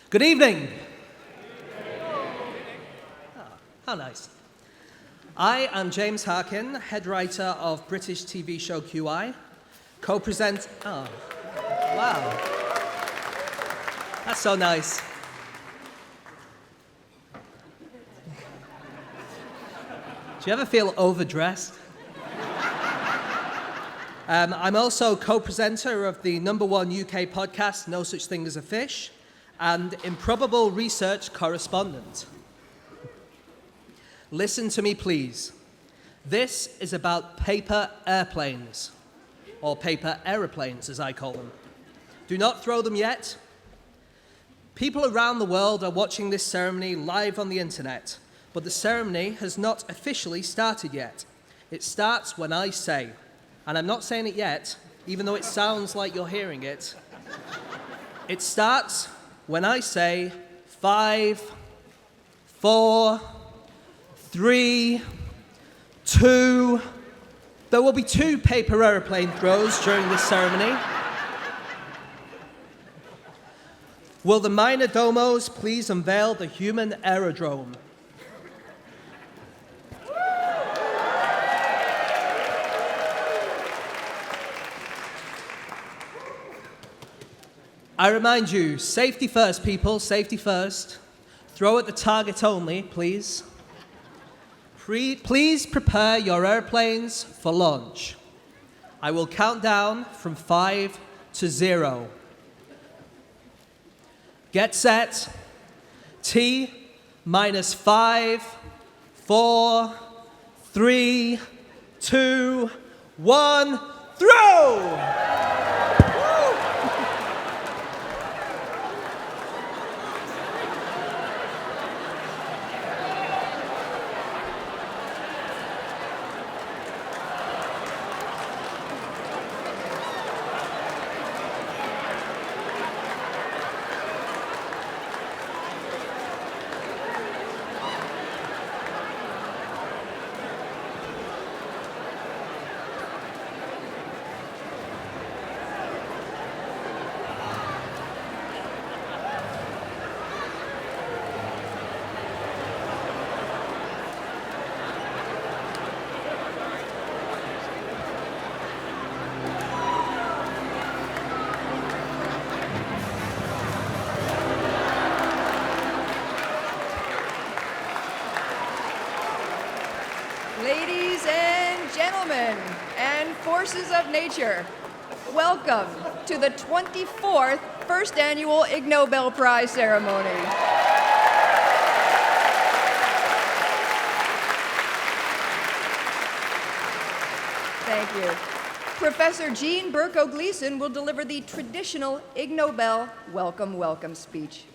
Good evening. Oh, how nice. I am James Harkin, head writer of British TV show QI, oh, wow. That's so nice. Do you ever feel overdressed? I'm also co-presenter of the #1 UK podcast, No Such Thing as a Fish, and improbable research correspondent. Listen to me, please. This is about paper airplanes, or paper aeroplanes, as I call them. Do not throw them yet. People around the world are watching this ceremony live on the internet, but the ceremony has not officially started yet. It starts when I say, and I'm not saying it yet, even though it sounds like you're hearing it. It starts when I say 5, 4, 3, 2. There will be 2 paper aeroplane throws during this ceremony. Will the minor domos please unveil the human aerodrome? I remind you, safety first, people, safety first. Throw at the target only, please. Please prepare your airplanes for launch. I will count down from 5 to 0. Get set. T minus 5, 4, 3, 2, 1, throw! Ladies and gentlemen, and forces of nature, welcome to the 24th First Annual Ig Nobel Prize Ceremony. Thank you. Professor Jean Berko-Gleason will deliver the traditional Ig Nobel welcome speech.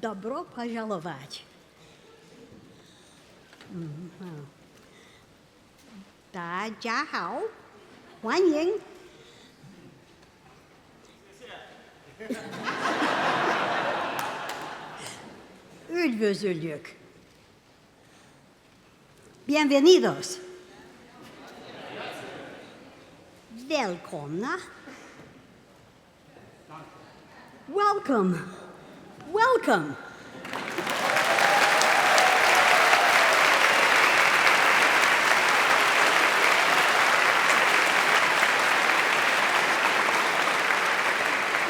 Добро пожаловать. Đại hảo, hoan nghênh. Üdvözöljük. Bienvenidos. Välkomna. Welcome. Welcome.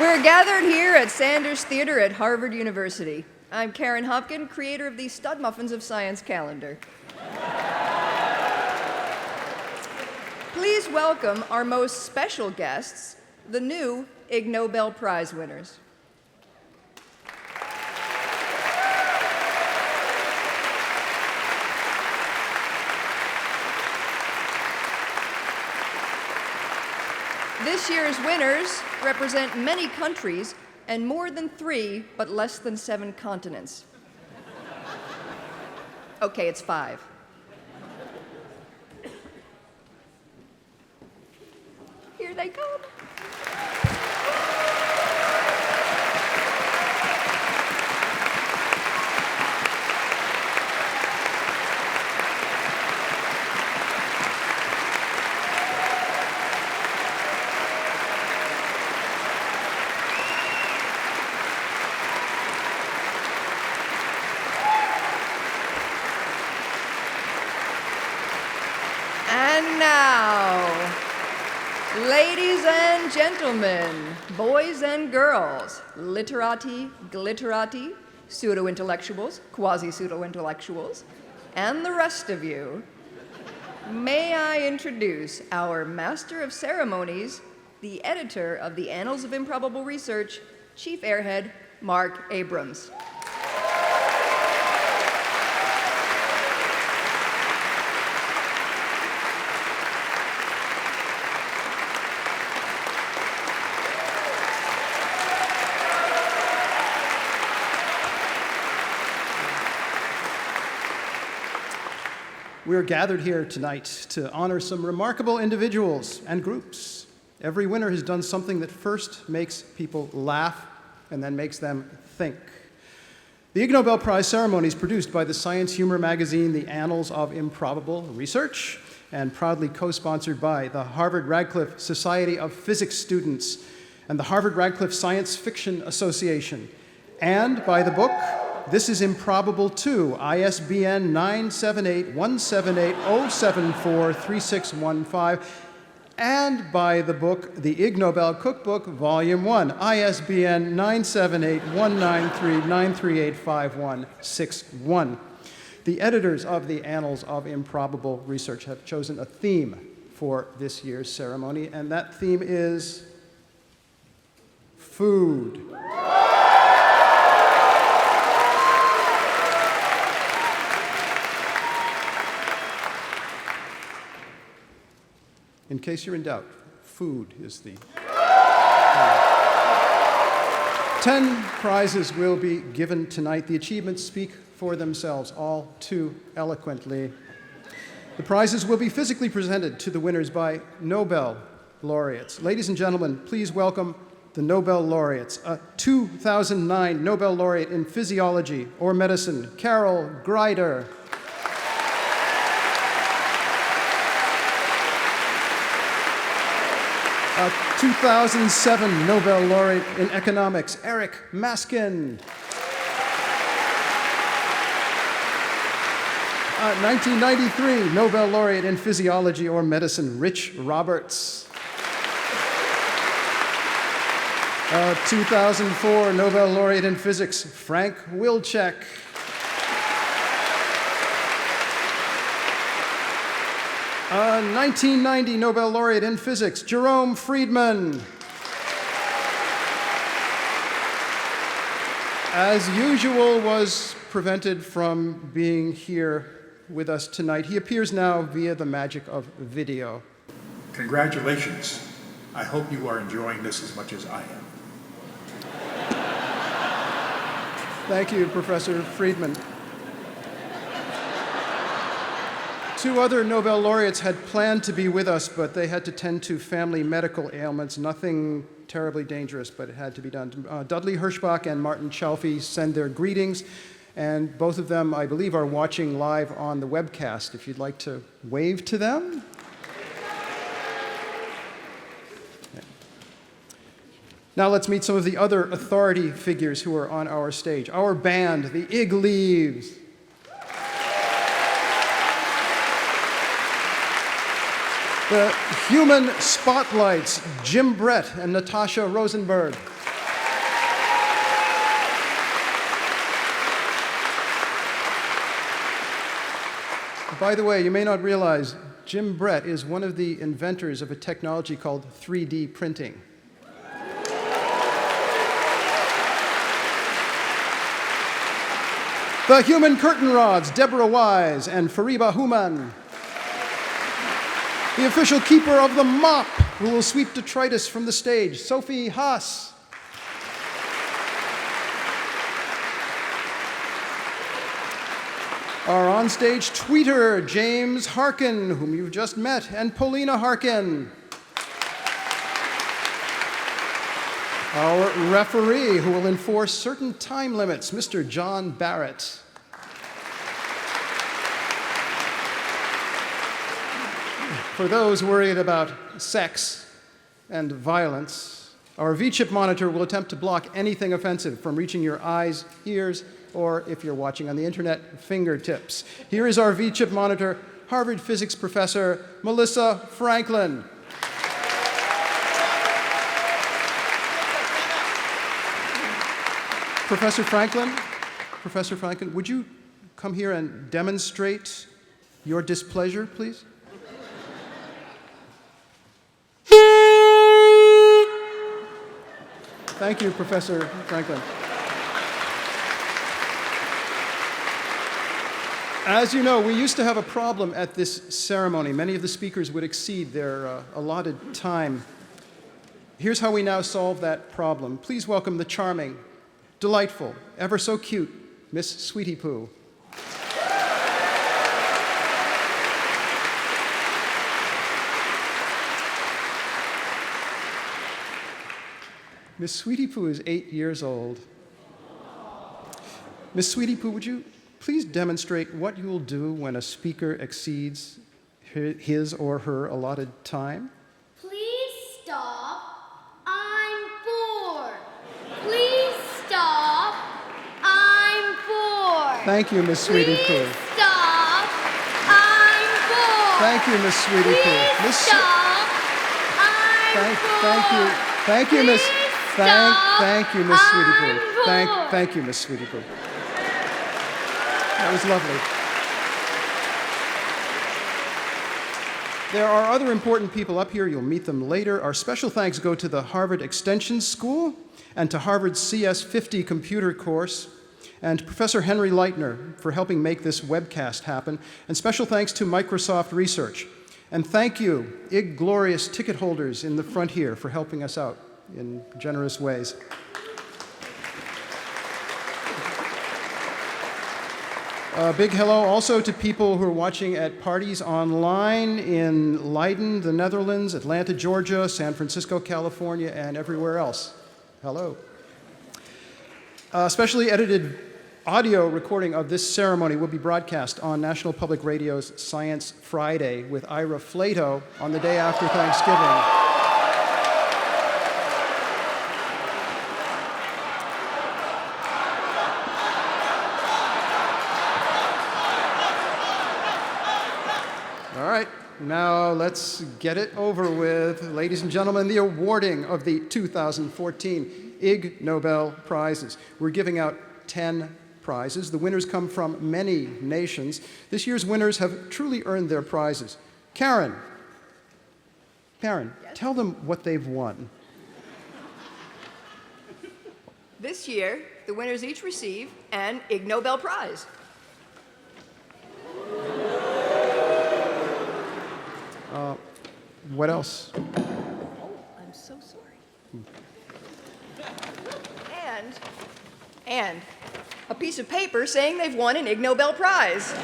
We're gathered here at Sanders Theater at Harvard University. I'm Karen Hopkin, creator of the Stud Muffins of Science calendar. Please welcome our most special guests, the new Ig Nobel Prize winners. This year's winners represent many countries and more than 3, but less than 7 continents. Okay, it's 5. they come. And now, ladies and gentlemen, boys and girls, literati, glitterati, pseudo-intellectuals, quasi-pseudo-intellectuals, and the rest of you, may I introduce our Master of Ceremonies, the editor of the Annals of Improbable Research, Chief Airhead, Mark Abrams. We're gathered here tonight to honor some remarkable individuals and groups. Every winner has done something that first makes people laugh and then makes them think. The Ig Nobel Prize Ceremony is produced by the science humor magazine, The Annals of Improbable Research, and proudly co-sponsored by the Harvard-Radcliffe Society of Physics Students and the Harvard-Radcliffe Science Fiction Association, and by the book This is Improbable Too, ISBN 978-178-074-3615, and by the book The Ig Nobel Cookbook, Volume 1, ISBN 978-193-938-5161. The editors of the Annals of Improbable Research have chosen a theme for this year's ceremony, and that theme is food. In case you're in doubt, food is the 10 prizes will be given tonight. The achievements speak for themselves all too eloquently. The prizes will be physically presented to the winners by Nobel laureates. Ladies and gentlemen, please welcome the Nobel laureates. A 2009 Nobel laureate in physiology or medicine, Carol Greider. A 2007 Nobel laureate in economics, Eric Maskin. A 1993 Nobel laureate in physiology or medicine, Rich Roberts. A 2004 Nobel laureate in physics, Frank Wilczek. A 1990 Nobel laureate in physics, Jerome Friedman. As usual, was prevented from being here with us tonight. He appears now via the magic of video. Congratulations. I hope you are enjoying this as much as I am. Thank you, Professor Friedman. Two other Nobel laureates had planned to be with us, but they had to tend to family medical ailments. Nothing terribly dangerous, but it had to be done. Dudley Hirschbach and Martin Chalfie send their greetings, and both of them, I believe, are watching live on the webcast. If you'd like to wave to them. Now let's meet some of the other authority figures who are on our stage. Our band, the Ig Leaves. The Human Spotlights, Jim Brett and Natasha Rosenberg. By the way, you may not realize, Jim Brett is one of the inventors of a technology called 3D printing. The Human Curtain Rods, Deborah Wise and Fariba Human. The official keeper of the mop, who will sweep detritus from the stage, Sophie Haas. Our onstage tweeter, James Harkin, whom you've just met, and Paulina Harkin. Our referee, who will enforce certain time limits, Mr. John Barrett. For those worried about sex and violence, our V-chip monitor will attempt to block anything offensive from reaching your eyes, ears, or, if you're watching on the internet, fingertips. Here is our V-chip monitor, Harvard physics professor Melissa Franklin. Professor Franklin, would you come here and demonstrate your displeasure, please? Thank you, Professor Franklin. As you know, we used to have a problem at this ceremony. Many of the speakers would exceed their allotted time. Here's how we now solve that problem. Please welcome the charming, delightful, ever so cute, Miss Sweetie Poo. Miss Sweetie Poo is 8 years old. Miss Sweetie Poo, would you please demonstrate what you will do when a speaker exceeds his or her allotted time? Please stop. I'm bored. Please stop. I'm bored. Thank you, Miss Sweetie Poo. Please stop. I'm bored. Thank you, Miss Sweetie Poo. Please stop. I'm bored. Thank you, Miss. Thank you, Miss Sweetie Poo. I'm bored. Thank you, Miss Sweetie Poo. That was lovely. There are other important people up here. You'll meet them later. Our special thanks go to the Harvard Extension School and to Harvard's CS50 computer course, and Professor Henry Leitner for helping make this webcast happen. And special thanks to Microsoft Research. And thank you, Ig glorious ticket holders in the front here, for helping us out in generous ways. A big hello also to people who are watching at parties online in Leiden, the Netherlands, Atlanta, Georgia, San Francisco, California, and everywhere else. Hello. A specially edited audio recording of this ceremony will be broadcast on National Public Radio's Science Friday with Ira Flato on the day after Thanksgiving. Now let's get it over with. Ladies and gentlemen, the awarding of the 2014 Ig Nobel Prizes. We're giving out 10 prizes. The winners come from many nations. This year's winners have truly earned their prizes. Karen, Yes? tell them what they've won. This year, the winners each receive an Ig Nobel Prize. What else? I'm so sorry. And a piece of paper saying they've won an Ig Nobel Prize.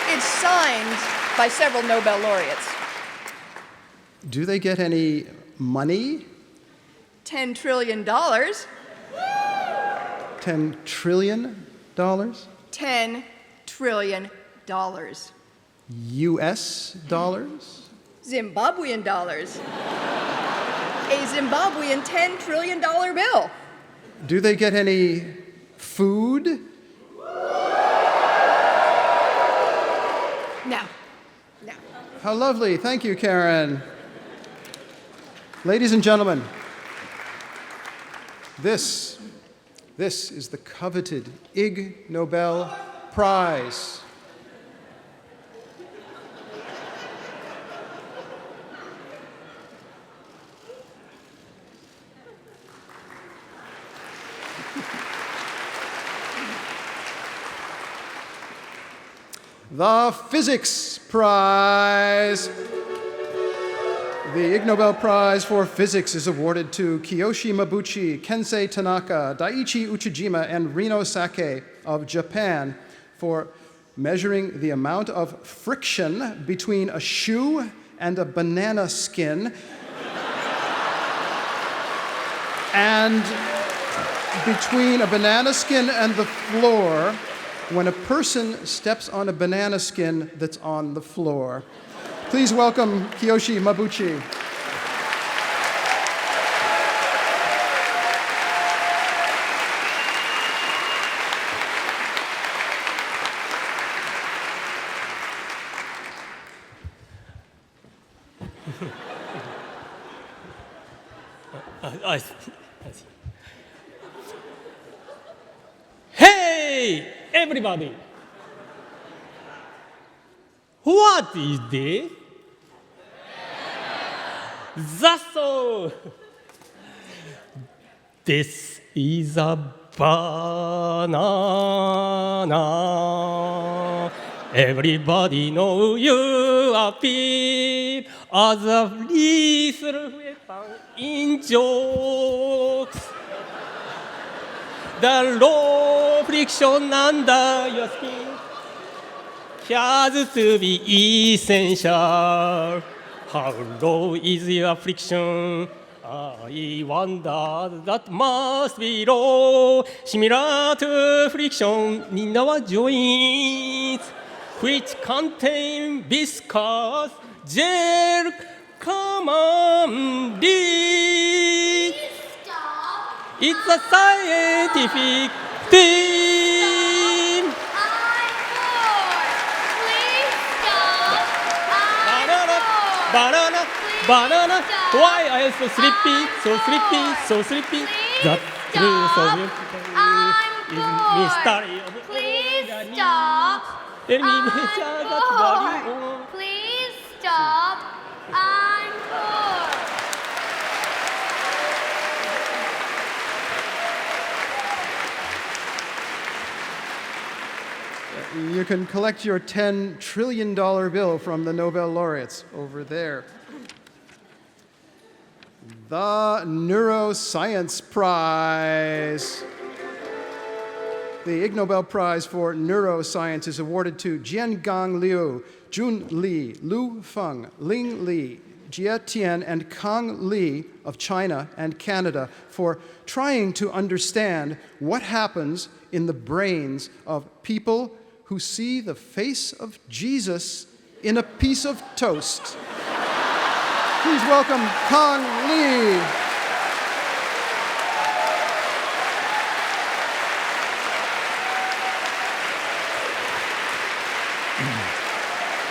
It's signed by several Nobel laureates. Do they get any money? $10 trillion. $10 trillion? $10 trillion. US dollars? Zimbabwean dollars. A Zimbabwean $10 trillion bill. Do they get any food? No. How lovely. Thank you, Karen. Ladies and gentlemen, this is the coveted Ig Nobel Prize. The Physics Prize. The Ig Nobel Prize for Physics is awarded to Kiyoshi Mabuchi, Kensei Tanaka, Daiichi Uchijima, and Rino Sake of Japan for measuring the amount of friction between a shoe and a banana skin And between a banana skin and the floor, when a person steps on a banana skin that's on the floor. Please welcome Kiyoshi Mabuchi. Hey, everybody! What is this? That's all. This is a banana. Everybody know you are peep as a lethal weapon in jokes. The low friction under your skin has to be essential. How low is your friction? I wonder that must be low, similar to friction in our joints, which contain viscous gel commonly. Stop. It's a scientific thing. I'm bored. Please stop. Banana, I'm bored. banana, Please banana. stop. Why are you so sleepy, so sleepy, so sleepy? Please The truth stop. of it I'm is bored. mystery of Please organic. stop. Tell me, I'm Major, that body. bored. Please stop. I'm bored. You can collect your $10 trillion bill from the Nobel laureates over there. The Neuroscience Prize. The Ig Nobel Prize for Neuroscience is awarded to Jiangang Liu, Jun Li, Lu Feng, Ling Li, Jie Tian, and Kang Li of China and Canada for trying to understand what happens in the brains of people who see the face of Jesus in a piece of toast. Please welcome Kang Li.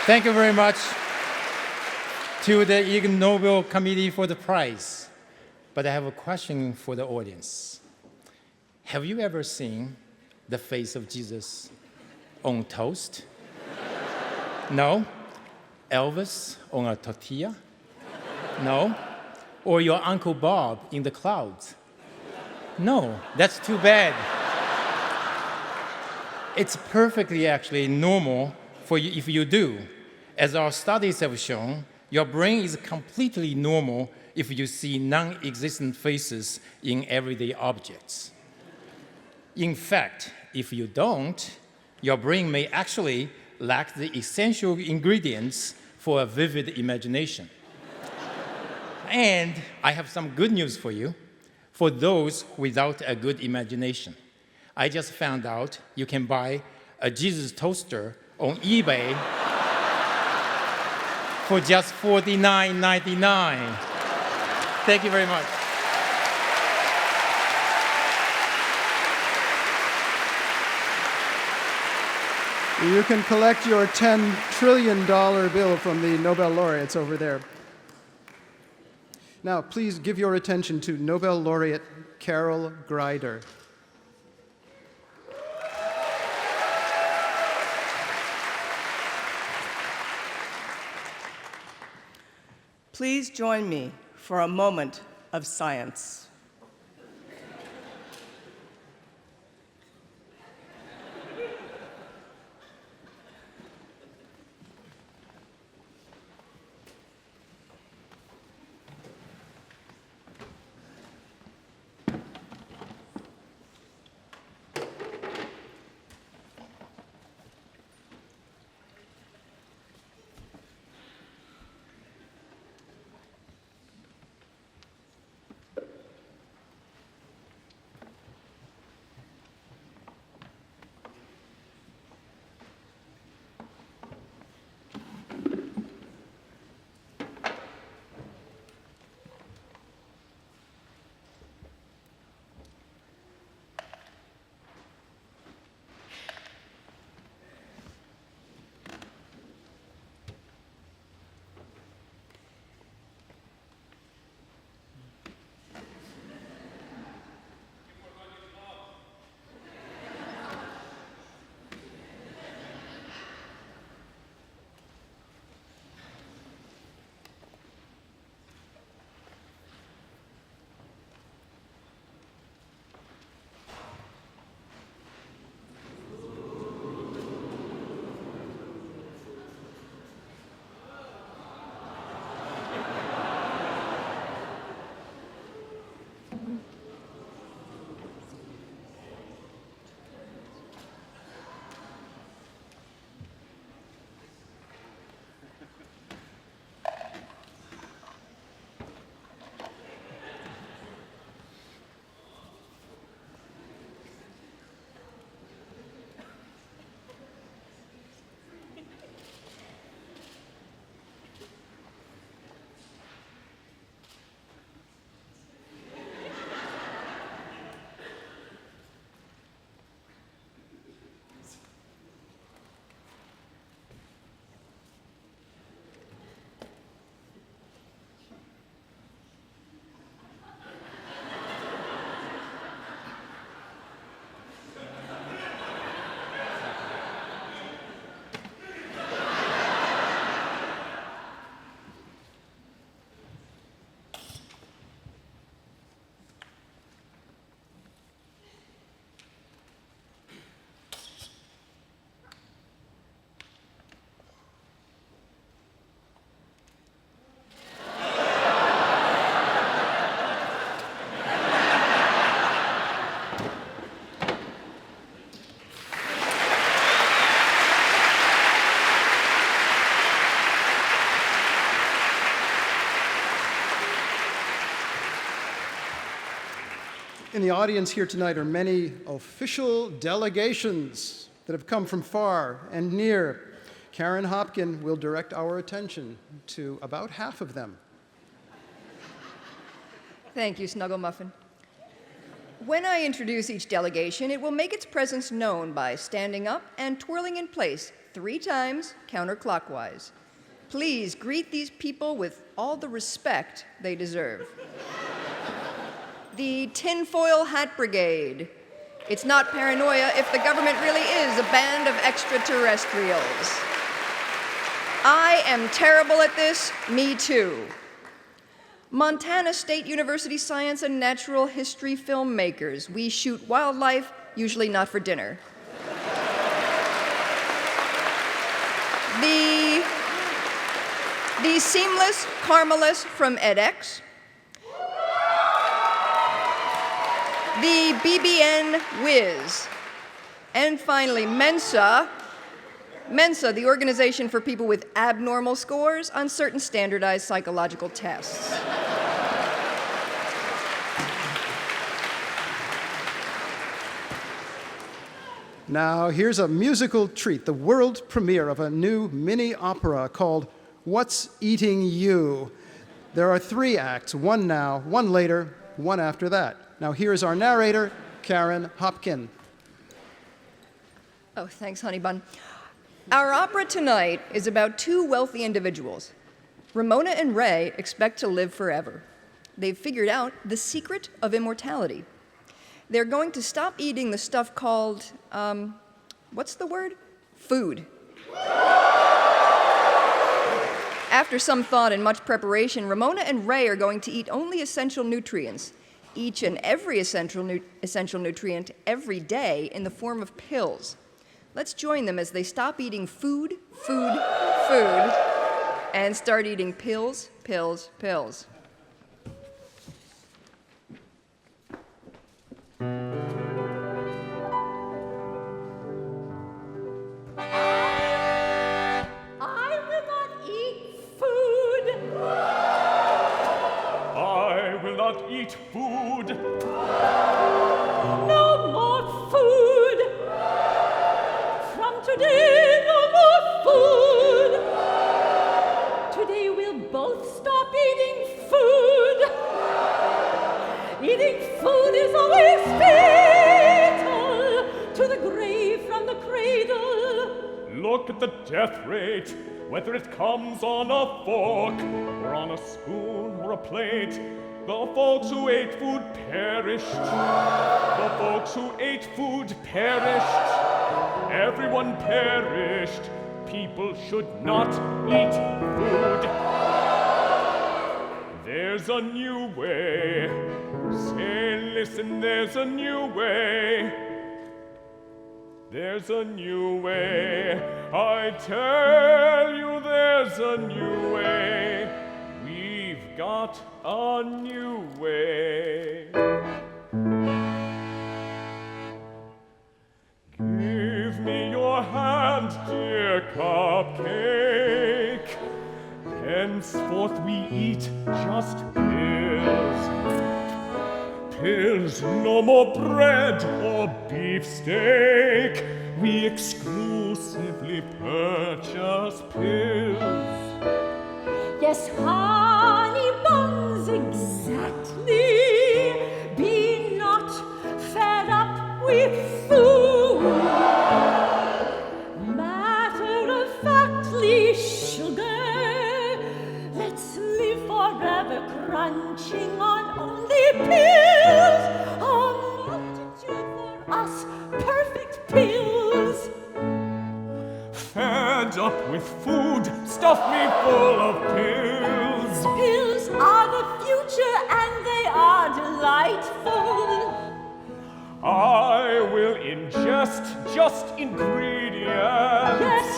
Thank you very much to the Ig Nobel Committee for the prize. But I have a question for the audience. Have you ever seen the face of Jesus on toast? No? Elvis on a tortilla? No? Or your Uncle Bob in the clouds? No, that's too bad. It's perfectly actually normal for you if you do. As our studies have shown, your brain is completely normal if you see non-existent faces in everyday objects. In fact, if you don't, your brain may actually lack the essential ingredients for a vivid imagination. And I have some good news for you, for those without a good imagination. I just found out you can buy a Jesus toaster on eBay for just $49.99. Thank you very much. You can collect your $10 trillion bill from the Nobel laureates over there. Now, please give your attention to Nobel laureate Carol Greider. Please join me for a moment of science. in the audience here tonight are many official delegations that have come from far and near. Karen Hopkin will direct our attention to about half of them. Thank you, Snuggle Muffin. When I introduce each delegation, it will make its presence known by standing up and twirling in place 3 times counterclockwise. Please greet these people with all the respect they deserve. The Tinfoil Hat Brigade. It's not paranoia if the government really is a band of extraterrestrials. I am terrible at this, me too. Montana State University Science and Natural History filmmakers. We shoot wildlife, usually not for dinner. The Seamless Caramelists from edX. The BBN Whiz. And finally, Mensa, the organization for people with abnormal scores on certain standardized psychological tests. Now, here's a musical treat, the world premiere of a new mini opera called What's Eating You? There are 3 acts, one now, one later, one after that. Now, here's our narrator, Karen Hopkin. Oh, thanks, honey bun. Our opera tonight is about 2 wealthy individuals. Ramona and Ray expect to live forever. They've figured out the secret of immortality. They're going to stop eating the stuff called, what's the word? Food. After some thought and much preparation, Ramona and Ray are going to eat only essential nutrients, each and every essential nutrient every day in the form of pills. Let's join them as they stop eating food, and start eating pills, pills, pills. I will not eat food. I will not eat food. No more food. From today, no more food. Today we'll both stop eating food. Eating food is always fatal to the grave from the cradle. Look at the death rate, whether it comes on a fork, or on a spoon, or a plate. The folks who ate food perished. The folks who ate food perished. Everyone perished. People should not eat food. There's a new way. Say, listen, there's a new way. There's a new way. I tell you, there's a new way. We've got a new way. Give me your hand, dear cupcake. Henceforth we eat just pills. Pills, no more bread or beefsteak. We exclusively purchase pills. Yes, honey buns, exactly. Be not fed up with food. Matter-of-factly, sugar. Let's live forever crunching on only pills. A multitude for us, perfect pills. Fed up with food, stuff me full of pills. Pills are the future and they are delightful. I will ingest just ingredients.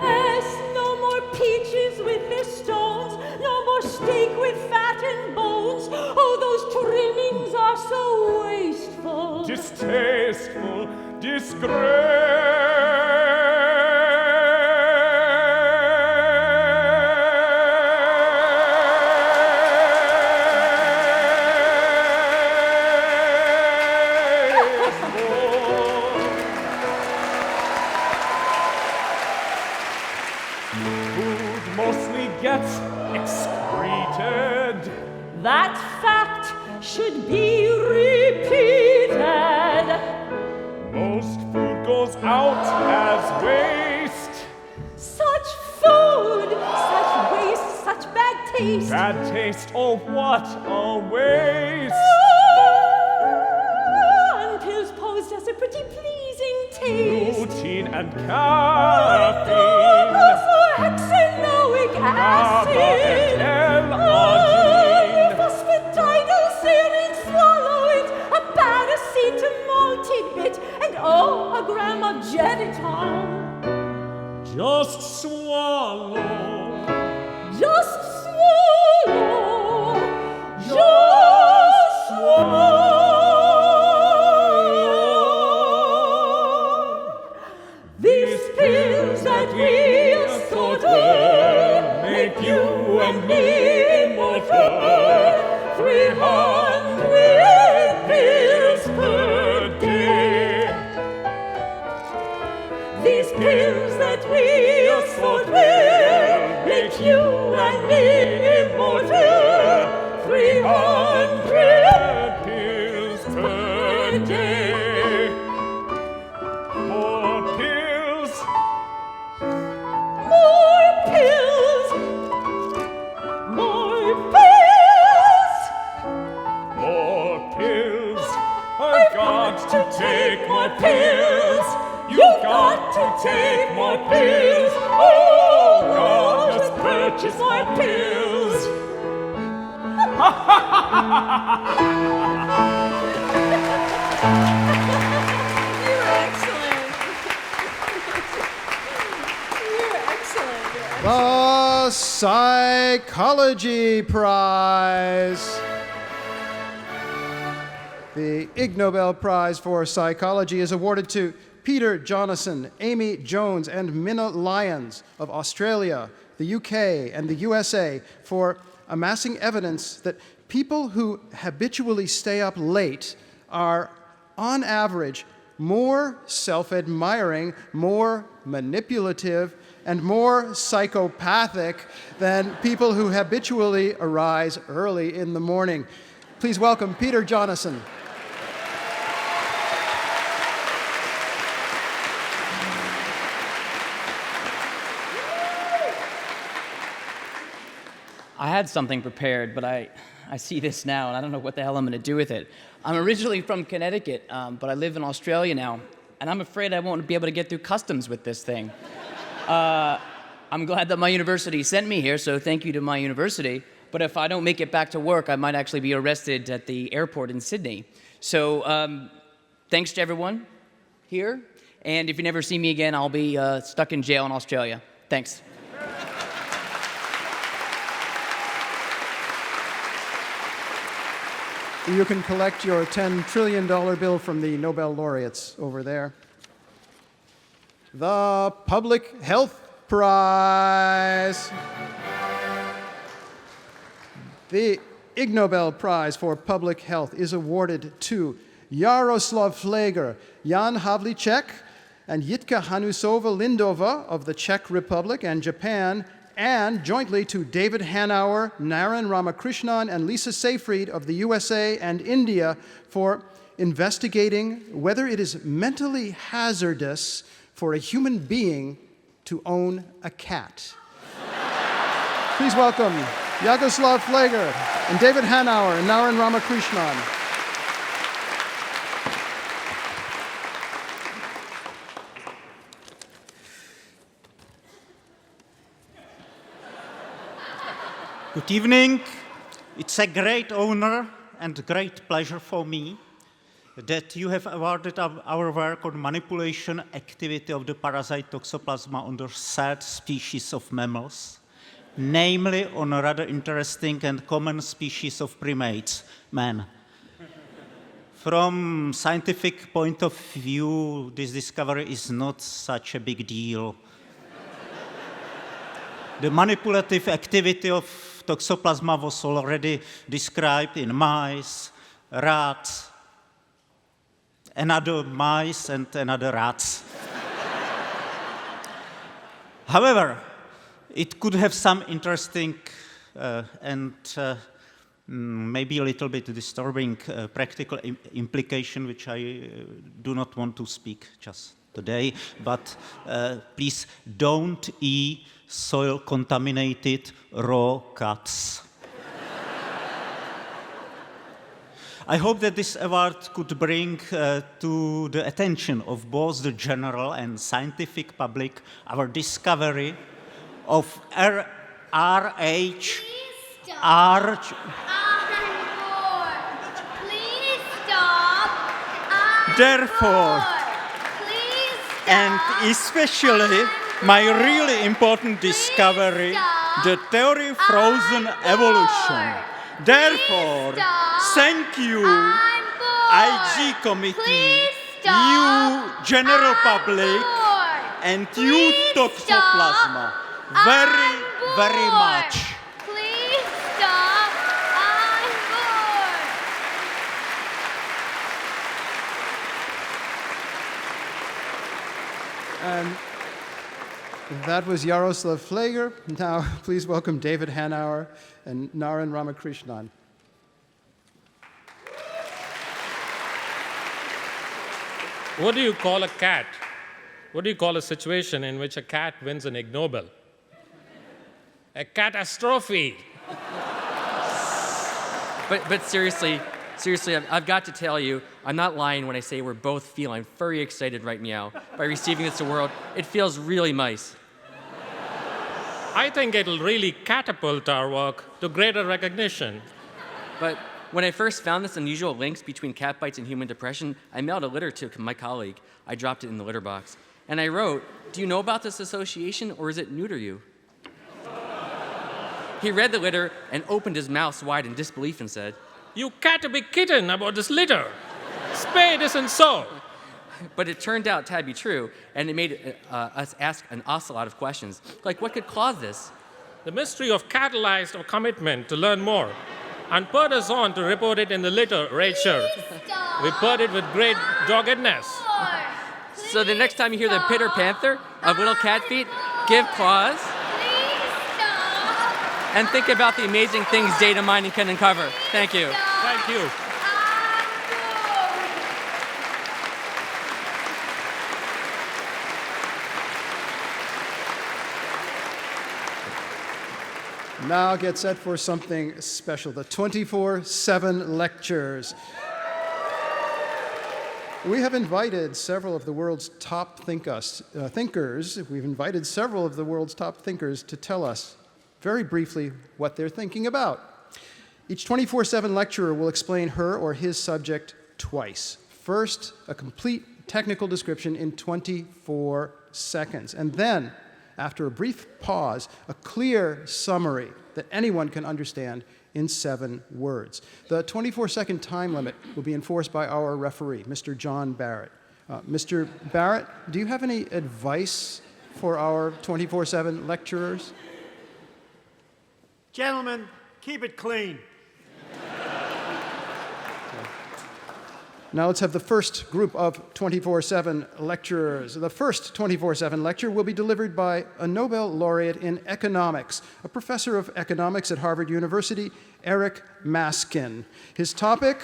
Yes, no more peaches with their stones, no more steak with fat and bones. Oh, those trimmings are so wasteful. Distasteful, disgrace. Food mostly gets excreted. That fact should be repeated. Most food goes out as waste. Such food, such waste, such bad taste. Bad taste, oh what a waste! And pills posed as a pretty pleasing taste. Lutein and caffeine. Hexanoic acid. GABA and L-arginine. Phosphatidylserine, swallow it. A paracetamol tidbit. And oh, a gram of Geritol. Just swallow. Just swallow. Just swallow. These pills that we assort will make you and me immortal. 300 pills per day. These pills that we assort will make you and me immortal. 300 pills per day. More pills. More pills. More pills. More pills. I've got to take more pills. You've got to take more pills. Oh, God, let's purchase more pills. You're excellent. You're excellent. The Psychology Prize. The Ig Nobel Prize for Psychology is awarded to Peter Jonassen, Amy Jones, and Minna Lyons of Australia, the UK, and the USA for amassing evidence that people who habitually stay up late are, on average, more self-admiring, more manipulative, and more psychopathic than people who habitually arise early in the morning. Please welcome Peter Jonassen. I had something prepared, but I see this now, and I don't know what the hell I'm going to do with it. I'm originally from Connecticut, but I live in Australia now, and I'm afraid I won't be able to get through customs with this thing. I'm glad that my university sent me here, so thank you to my university. But if I don't make it back to work, I might actually be arrested at the airport in Sydney. So thanks to everyone here, and if you never see me again, I'll be stuck in jail in Australia. Thanks. You can collect your $10 trillion bill from the Nobel laureates over there. The Public Health Prize. The Ig Nobel Prize for Public Health is awarded to Jaroslav Fleger, Jan Havlicek, and Jitka Hanusova-Lindova of the Czech Republic and Japan, and jointly to David Hanauer, Naren Ramakrishnan, and Lisa Seyfried of the USA and India for investigating whether it is mentally hazardous for a human being to own a cat. Please welcome Jaroslav Fleger and David Hanauer and Naren Ramakrishnan. Good evening. It's a great honor and great pleasure for me that you have awarded our work on manipulation activity of the parasite Toxoplasma on the third species of mammals, namely on a rather interesting and common species of primates, man. From scientific point of view, this discovery is not such a big deal. The manipulative activity of Toxoplasma was already described in mice, rats, another mice, and another rats. However, it could have some interesting and maybe a little bit disturbing practical implication, which I do not want to speak just today. But please don't eat soil-contaminated raw cuts. I hope that this award could bring to the attention of both the general and scientific public our discovery of Please stop. Therefore, Please stop. and especially my really important discovery, the theory frozen evolution. Therefore, thank you, IG committee, you general public, and you Toxoplasma, very, very much. Please stop. I'm bored. And that was Jaroslav Fleger. Now, please welcome David Hanauer and Naren Ramakrishnan. What do you call a cat? What do you call a situation in which a cat wins an Ig Nobel? A catastrophe. But seriously, I've got to tell you, I'm not lying when I say we're both feeling very excited right now by receiving this award. It feels really nice. I think it'll really catapult our work to greater recognition. But when I first found this unusual links between cat bites and human depression, I mailed a letter to my colleague. I dropped it in the litter box. And I wrote, "Do you know about this association, or is it new to you?" He read the letter and opened his mouth wide in disbelief and said, "You can't be kidding about this litter. Spade isn't so." But it turned out to be true, and it made us ask an awful lot of questions, like what could cause this? The mystery of catalyzed our commitment to learn more and put us on to report it in the litter, Rachel. We put it with great doggedness. So the next time you hear the pitter panther of little cat feet, give claws. And think about the amazing things data mining can uncover. Thank you. Thank you. Now get set for something special, the 24/7 lectures. We have invited several of the world's top thinkers. We've invited several of the world's top thinkers to tell us very briefly what they're thinking about. Each 24/7 lecturer will explain her or his subject twice. First, a complete technical description in 24 seconds, and then, after a brief pause, a clear summary that anyone can understand in 7 words. The 24-second time limit will be enforced by our referee, Mr. John Barrett. Mr. Barrett, do you have any advice for our 24/7 lecturers? Gentlemen, keep it clean. Now let's have the first group of 24/7 lecturers. The first 24/7 lecture will be delivered by a Nobel laureate in economics, a professor of economics at Harvard University, Eric Maskin. His topic,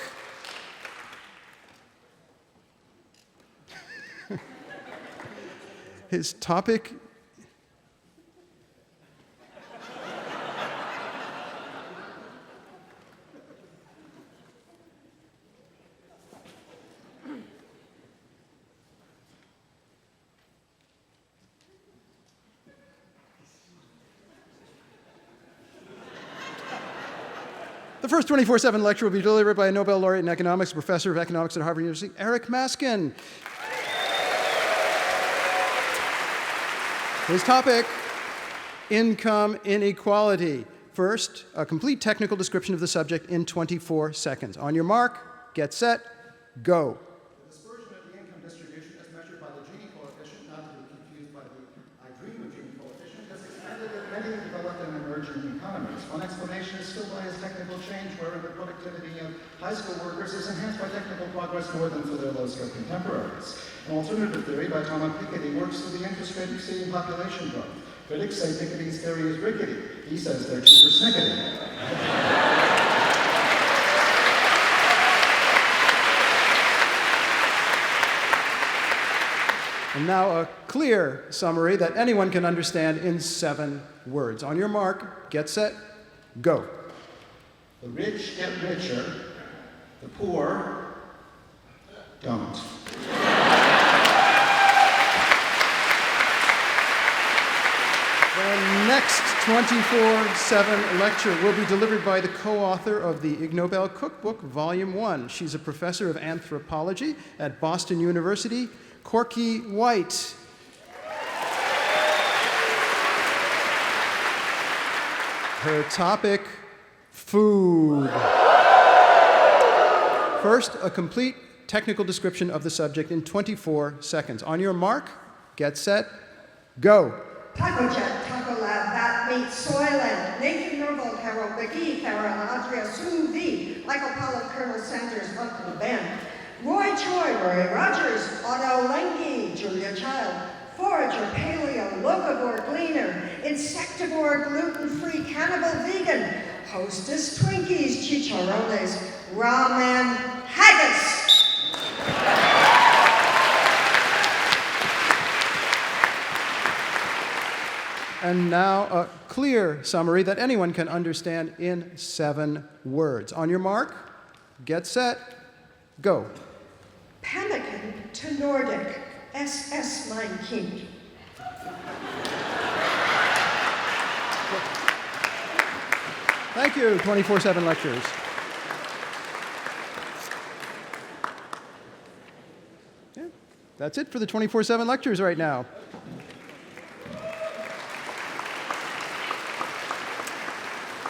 The first 24/7 lecture will be delivered by a Nobel laureate in economics, professor of economics at Harvard University, Eric Maskin. His topic, income inequality. First, a complete technical description of the subject in 24 seconds. On your mark, get set, go. The dispersion of the income distribution as measured by the Gini coefficient, not to be confused by the I dream of Gini coefficient, has expanded in many developed and emerging economies. One explanation is still by its technical change, wherein the productivity of high school workers is enhanced by technical progress more than for their low-skill contemporaries. An alternative theory by Thomas Piketty works through the interest rate exceeding population growth. Critics say Piketty's theory is rickety. He says they're too persnickety. And now a clear summary that anyone can understand in 7 words. On your mark, get set, go. The rich get richer, the poor don't. The next 24/7 lecture will be delivered by the co-author of the Ig Nobel Cookbook, Volume 1. She's a professor of anthropology at Boston University, Corky White. Her topic, food. First, a complete technical description of the subject in 24 seconds. On your mark, get set, go. Taco Jet, Taco Lab, Bat Meat, Soylent, Nathan Norville, Carol McGee, Farrell, Andrea, Sue V, Michael Pollock, Colonel Sanders, Uncle Ben, Roy Choi, Roy Rogers, Otto Lengi, Julia Child, Forager, Paleo, Locavore, Gleaner, Insectivore, Gluten-Free, Cannibal, Vegan, Hostess, Twinkies, Chicharrones, Ramen, Haggis. And now a clear summary that anyone can understand in 7 words. On your mark, get set, go. Pemmican to Nordic, SS mein Kind. Thank you, 24/7 lectures. Yeah, that's it for the 24/7 lectures right now.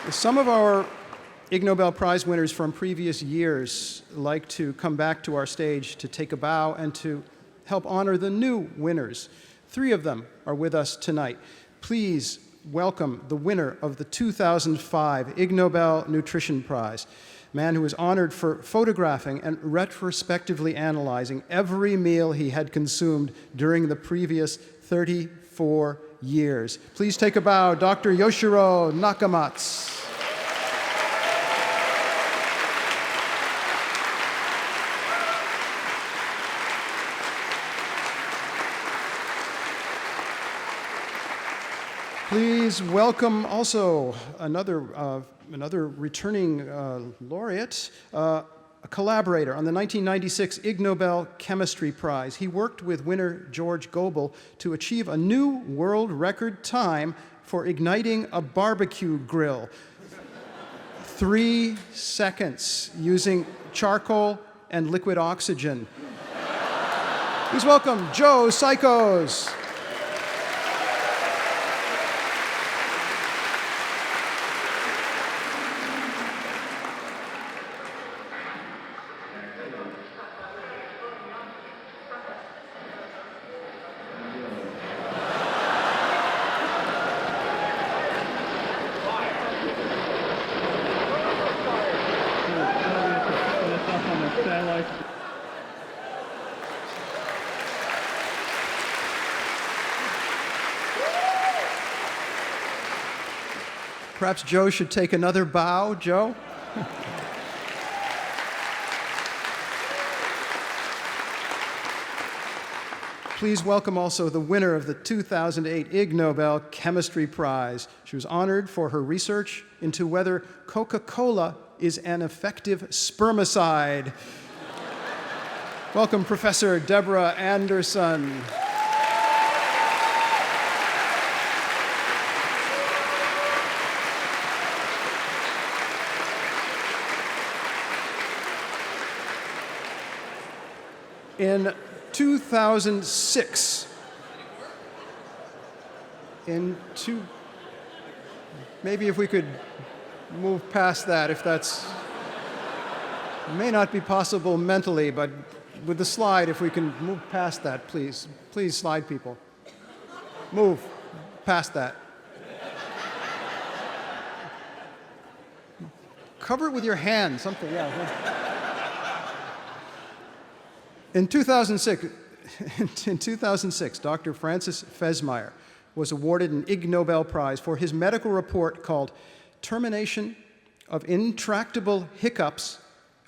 Some of our Ig Nobel Prize winners from previous years like to come back to our stage to take a bow and to help honor the new winners. 3 of them are with us tonight. Please welcome the winner of the 2005 Ig Nobel Nutrition Prize, a man who was honored for photographing and retrospectively analyzing every meal he had consumed during the previous 34 years. Please take a bow, Dr. Yoshiro Nakamatsu. Please welcome also another returning laureate, a collaborator on the 1996 Ig Nobel Chemistry Prize. He worked with winner George Goebel to achieve a new world record time for igniting a barbecue grill. 3 seconds using charcoal and liquid oxygen. Please welcome Joe Sykos. Perhaps Joe should take another bow. Joe? Please welcome also the winner of the 2008 Ig Nobel Chemistry Prize. She was honored for her research into whether Coca-Cola is an effective spermicide. Welcome, Professor Deborah Anderson. In 2006, maybe if we could move past that, if that's, may not be possible mentally, but with the slide, if we can move past that, please. Please, slide people. Move past that. Cover it with your hand, something, yeah. In 2006, Dr. Francis Fesmeyer was awarded an Ig Nobel Prize for his medical report called Termination of Intractable Hiccups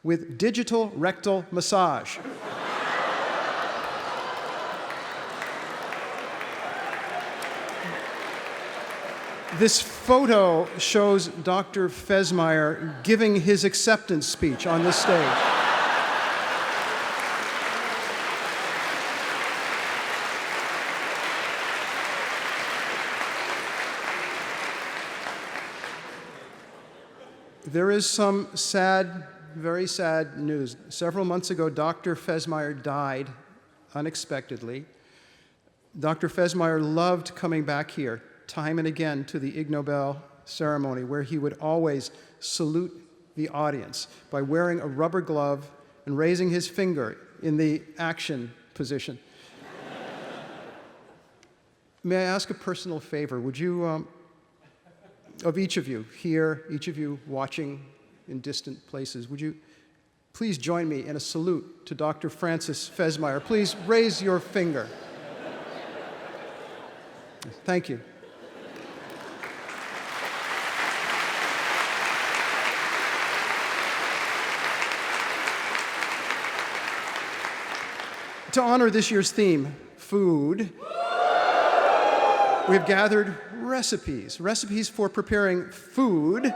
with Digital Rectal Massage. This photo shows Dr. Fesmire giving his acceptance speech on this stage. There is some sad, very sad news. Several months ago, Dr. Fesmire died unexpectedly. Dr. Fesmire loved coming back here time and again to the Ig Nobel ceremony, where he would always salute the audience by wearing a rubber glove and raising his finger in the action position. May I ask a personal favor? Would you, of each of you here, each of you watching in distant places, would you please join me in a salute to Dr. Francis Fesmire? Please raise your finger. Thank you. To honor this year's theme, food, we have gathered recipes for preparing food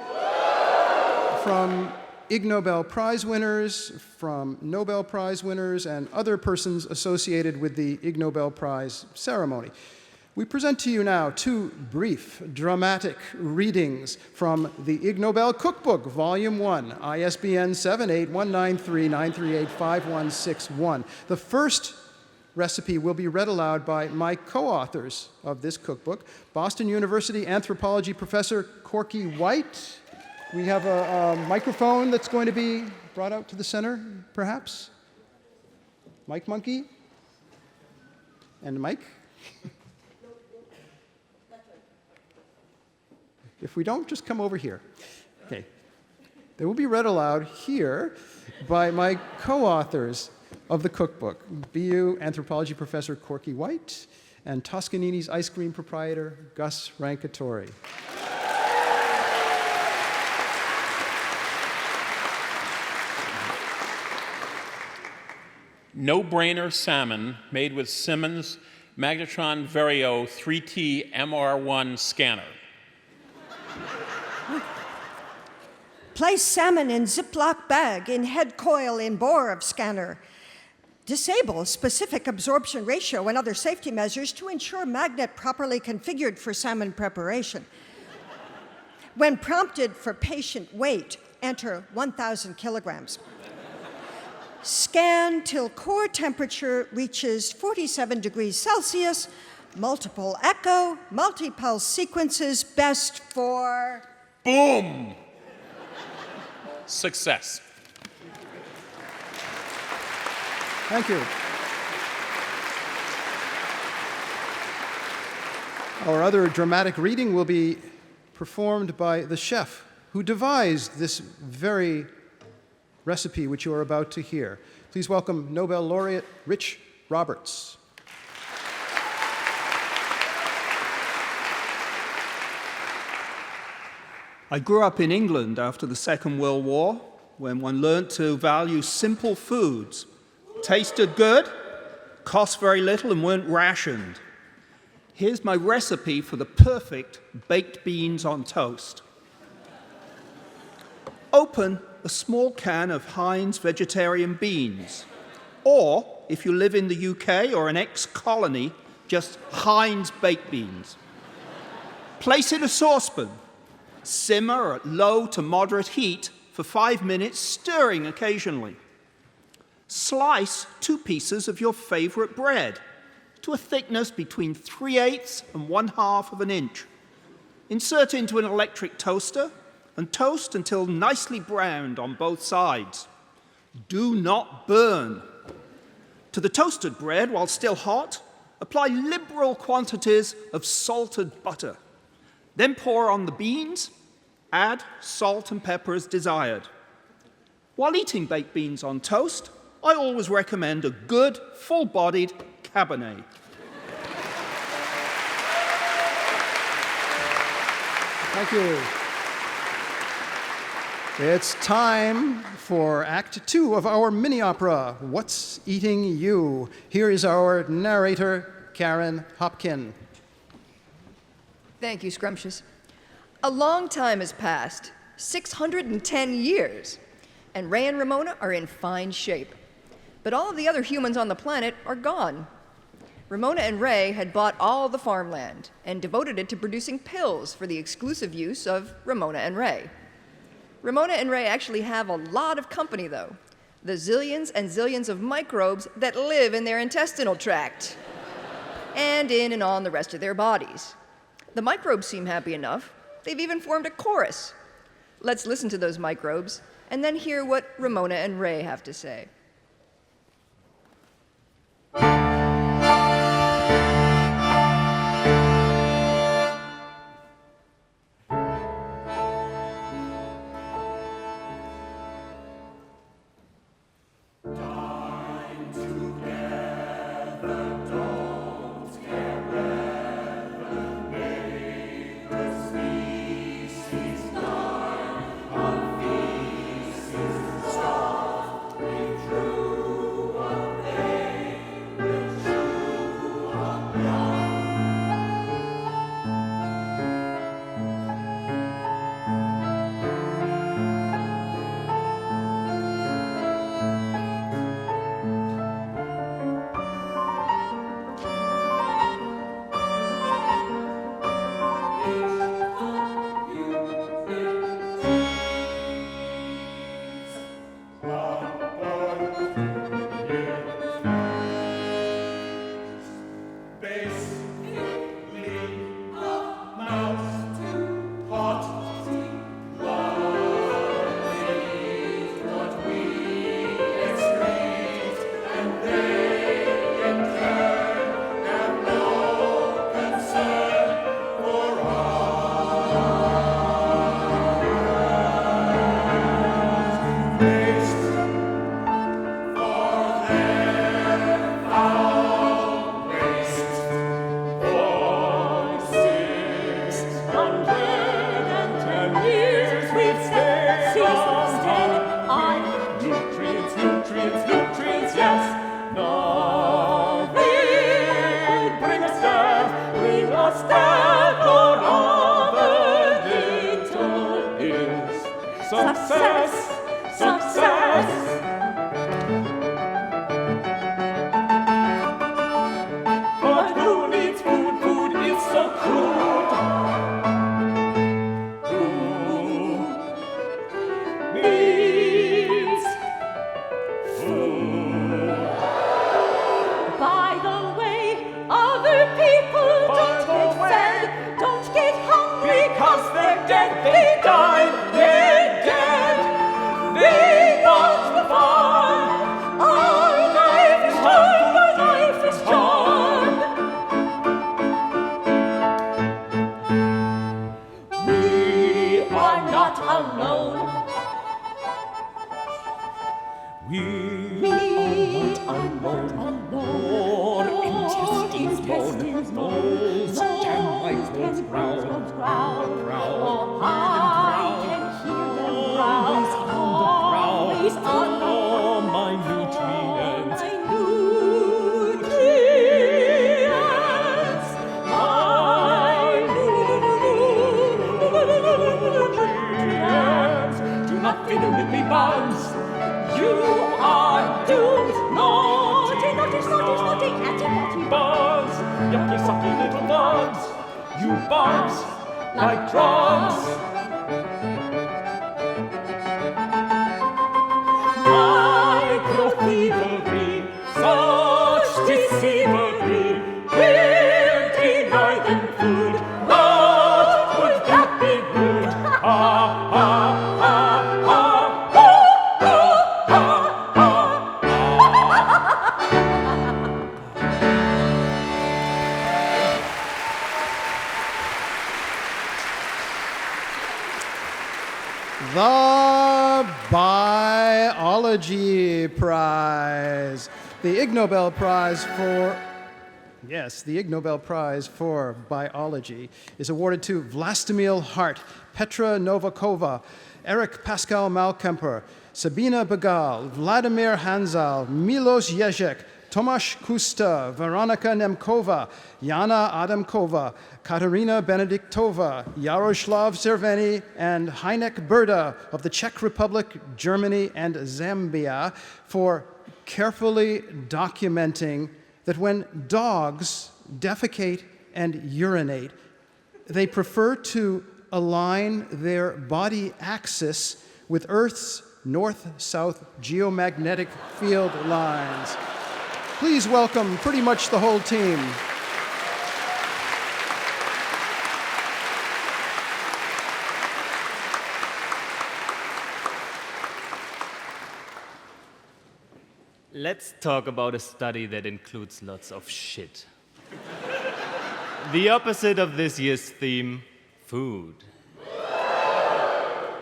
from Ig Nobel Prize winners, from Nobel Prize winners, and other persons associated with the Ig Nobel Prize ceremony. We present to you now two brief, dramatic readings from the Ig Nobel Cookbook, Volume 1, ISBN 781939385161. The first recipe will be read aloud by my co-authors of this cookbook, Boston University anthropology professor Corky White. We have a microphone that's going to be brought out to the center, perhaps. Mike Monkey? And Mike? If we don't, just come over here. Okay. They will be read aloud here by my co-authors of the cookbook, BU anthropology professor Corky White and Toscanini's ice cream proprietor Gus Rankatori. No-brainer salmon made with Simmons Magnetron Vario 3T MR1 scanner. Place salmon in Ziploc bag in head coil in bore of scanner. Disable specific absorption ratio and other safety measures to ensure magnet properly configured for salmon preparation. When prompted for patient weight, enter 1,000 kilograms. Scan till core temperature reaches 47 degrees Celsius. Multiple echo, multi-pulse sequences best for... Boom! Success. Thank you. Our other dramatic reading will be performed by the chef who devised this very recipe which you are about to hear. Please welcome Nobel laureate Rich Roberts. I grew up in England after the Second World War, when one learned to value simple foods. Tasted good, cost very little, and weren't rationed. Here's my recipe for the perfect baked beans on toast. Open a small can of Heinz vegetarian beans, or, if you live in the UK or an ex-colony, just Heinz baked beans. Place in a saucepan. Simmer at low to moderate heat for 5 minutes, stirring occasionally. Slice 2 pieces of your favorite bread to a thickness between 3/8 and 1/2 of an inch. Insert into an electric toaster and toast until nicely browned on both sides. Do not burn. To the toasted bread, while still hot, apply liberal quantities of salted butter. Then pour on the beans, add salt and pepper as desired. While eating baked beans on toast, I always recommend a good, full-bodied Cabernet. Thank you. It's time for Act 2 of our mini-opera, What's Eating You? Here is our narrator, Karen Hopkin. Thank you, Scrumptious. A long time has passed, 610 years, and Ray and Ramona are in fine shape. But all of the other humans on the planet are gone. Ramona and Ray had bought all the farmland and devoted it to producing pills for the exclusive use of Ramona and Ray. Ramona and Ray actually have a lot of company, though. The zillions and zillions of microbes that live in their intestinal tract and in and on the rest of their bodies. The microbes seem happy enough. They've even formed a chorus. Let's listen to those microbes and then hear what Ramona and Ray have to say. The Biology Prize, the Ig Nobel Prize for Yes, the Ig Nobel Prize for Biology is awarded to Vlastimil Hart, Petra Novakova, Eric Pascal Malkemper, Sabina Begal, Vladimir Hanzal, Milos Jezek, Tomasz Kusta, Veronika Nemkova, Jana Adamkova, Katarina Benediktova, Yaroslav Cerveni, and Heinek Berda of the Czech Republic, Germany, and Zambia for carefully documenting that when dogs defecate and urinate, they prefer to align their body axis with Earth's north-south geomagnetic field lines. Please welcome pretty much the whole team. Let's talk about a study that includes lots of shit. The opposite of this year's theme, food.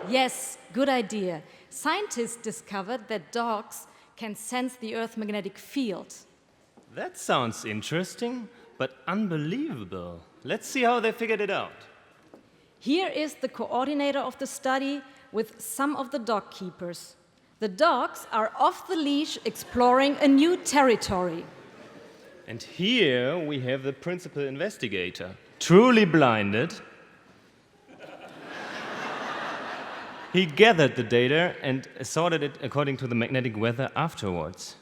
Yes, good idea. Scientists discovered that dogs can sense the Earth's magnetic field. That sounds interesting, but unbelievable. Let's see how they figured it out. Here is the coordinator of the study with some of the dog keepers. The dogs are off the leash exploring a new territory. And here we have the principal investigator, truly blinded. He gathered the data and sorted it according to the magnetic weather afterwards.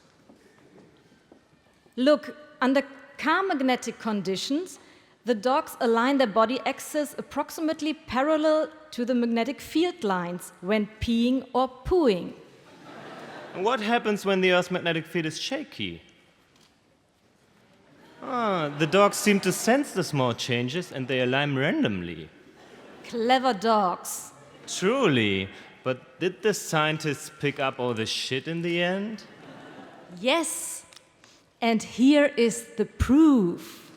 Look, under calm magnetic conditions, the dogs align their body axis approximately parallel to the magnetic field lines when peeing or pooing. What happens when the Earth's magnetic field is shaky? The dogs seem to sense the small changes and they align randomly. Clever dogs. Truly, but did the scientists pick up all the shit in the end? Yes, and here is the proof.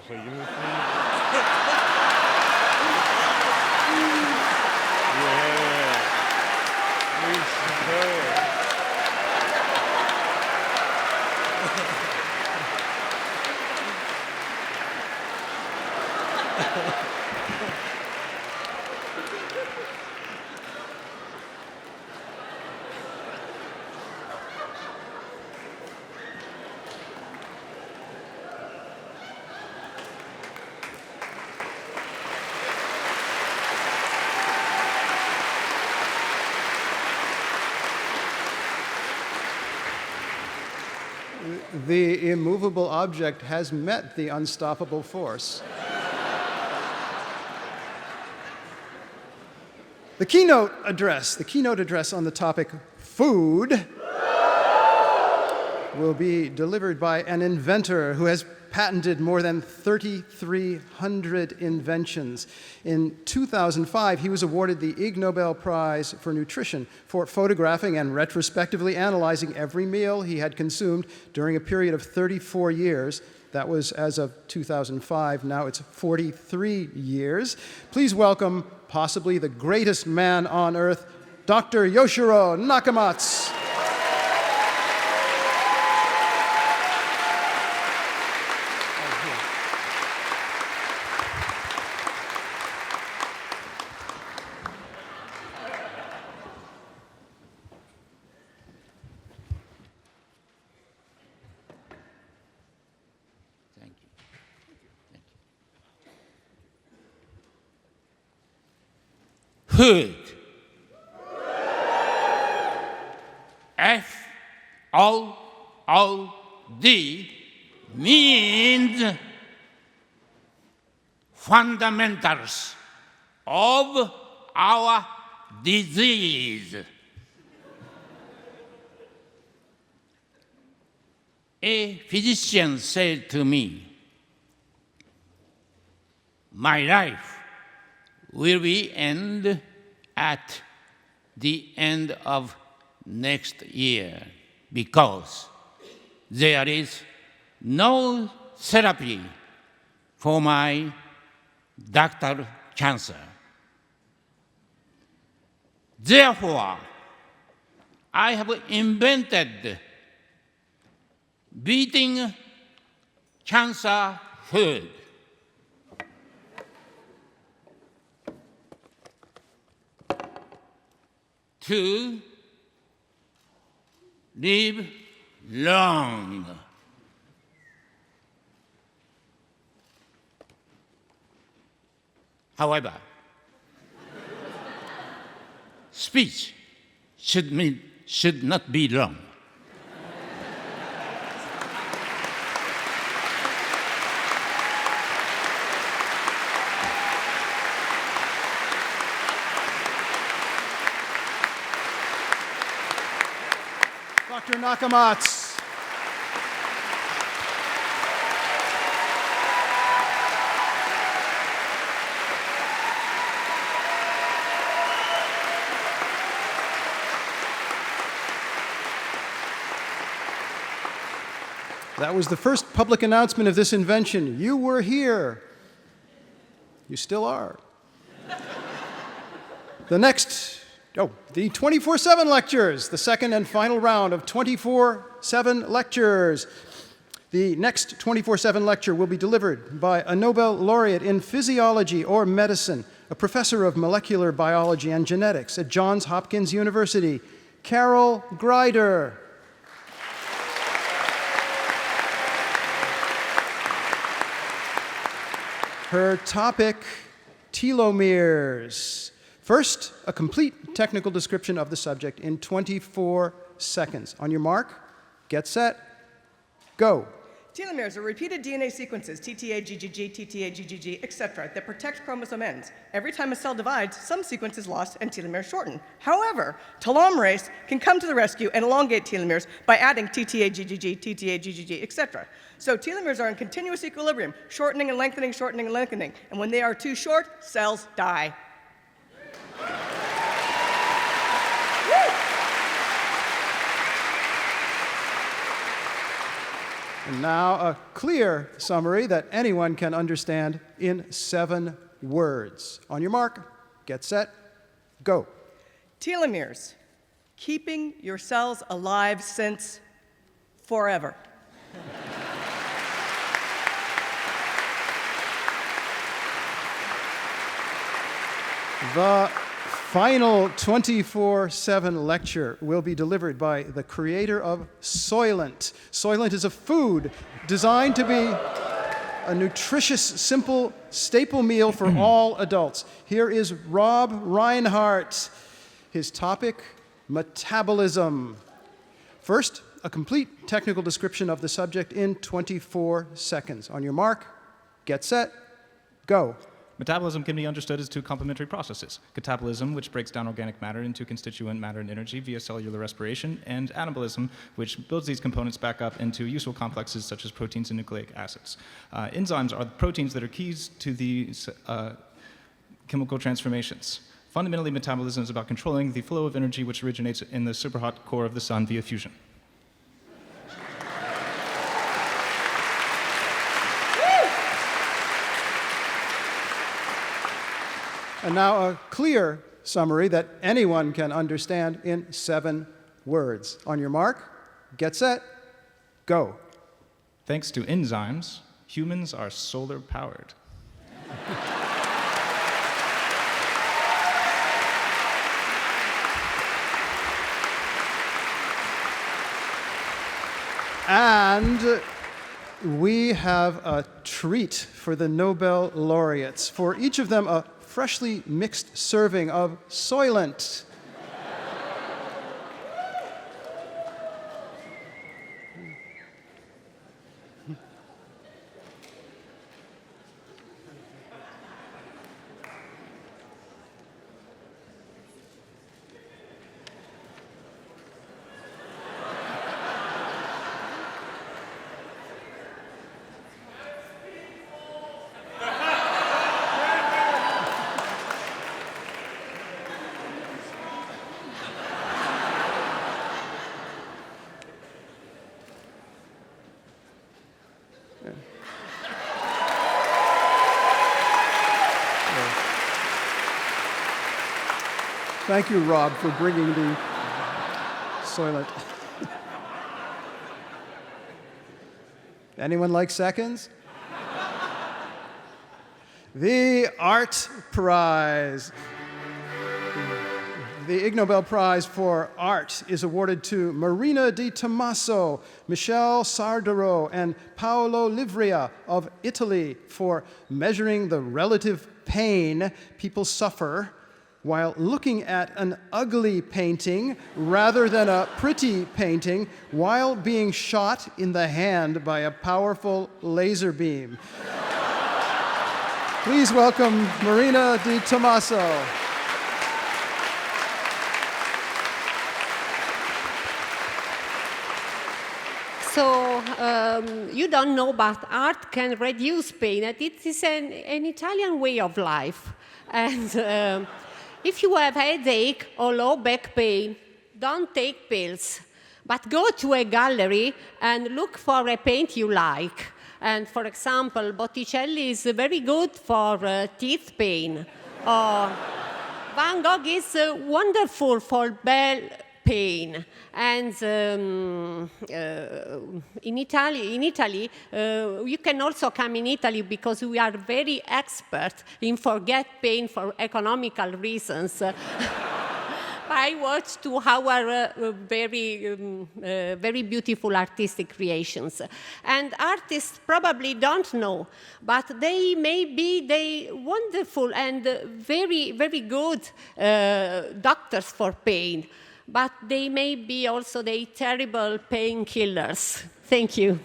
So you The immovable object has met the unstoppable force. The keynote address on the topic food will be delivered by an inventor who has patented more than 3,300 inventions. In 2005, he was awarded the Ig Nobel Prize for Nutrition for photographing and retrospectively analyzing every meal he had consumed during a period of 34 years. That was as of 2005. Now it's 43 years. Please welcome possibly the greatest man on earth, Dr. Yoshiro Nakamatsu. Food. F-O-O-D means fundamentals of our disease. A physician said to me, "My life will be end at the end of next year because there is no therapy for my ductal cancer. Therefore, I have invented beating cancer food. To live long. However, speech should not be long. Dr. Nakamatsu. That was the first public announcement of this invention. You were here. You still are. The 24/7 lectures, the second and final round of 24/7 lectures. The next 24/7 lecture will be delivered by a Nobel laureate in physiology or medicine, a professor of molecular biology and genetics at Johns Hopkins University, Carol Greider. Her topic, telomeres. First, a complete technical description of the subject in 24 seconds. On your mark, get set, go. Telomeres are repeated DNA sequences, TTA, GGG, TTA, GGG, etc., that protect chromosome ends. Every time a cell divides, some sequence is lost and telomeres shorten. However, telomerase can come to the rescue and elongate telomeres by adding TTA, GGG, TTA, GGG, etc. So telomeres are in continuous equilibrium, shortening and lengthening, shortening and lengthening. And when they are too short, cells die. And now a clear summary that anyone can understand in 7 words. On your mark, get set, go. Telomeres, keeping your cells alive since forever. The final 24/7 lecture will be delivered by the creator of Soylent. Soylent is a food designed to be a nutritious, simple, staple meal for all adults. Here is Rob Reinhardt. His topic, metabolism. First, a complete technical description of the subject in 24 seconds. On your mark, get set, go. Metabolism can be understood as 2 complementary processes: catabolism, which breaks down organic matter into constituent matter and energy via cellular respiration, and anabolism, which builds these components back up into useful complexes such as proteins and nucleic acids. Enzymes are the proteins that are keys to these chemical transformations. Fundamentally, metabolism is about controlling the flow of energy which originates in the superhot core of the sun via fusion. And now a clear summary that anyone can understand in 7 words. On your mark, get set, go. Thanks to enzymes, humans are solar powered. And we have a treat for the Nobel laureates. For each of them, a freshly mixed serving of Soylent. Thank you, Rob, for bringing the Soylent. Anyone like seconds? The Art Prize. The Ig Nobel Prize for Art is awarded to Marina di Tommaso, Michel Sardaro, and Paolo Livria of Italy for measuring the relative pain people suffer while looking at an ugly painting rather than a pretty painting while being shot in the hand by a powerful laser beam. Please welcome Marina di Tommaso. So you don't know, but art can reduce pain. And it is an Italian way of life. And if you have headache or low back pain, don't take pills, but go to a gallery and look for a paint you like. And for example, Botticelli is very good for teeth pain. Or Van Gogh is wonderful for bell pain. And in Italy, you can also come in Italy because we are very expert in forget pain for economical reasons. I watched to our very beautiful artistic creations. And artists probably don't know, but they may be wonderful and very, very good doctors for pain. But they may be also the terrible painkillers. Thank you.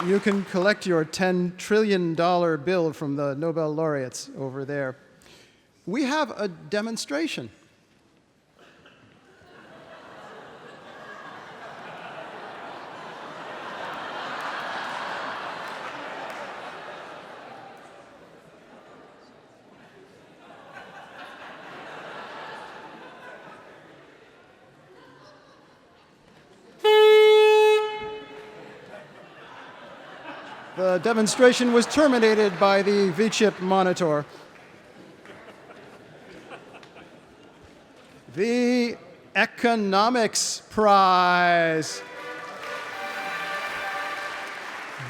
You can collect your $10 trillion bill from the Nobel laureates over there. We have a demonstration. The demonstration was terminated by the V-chip monitor. The Economics Prize.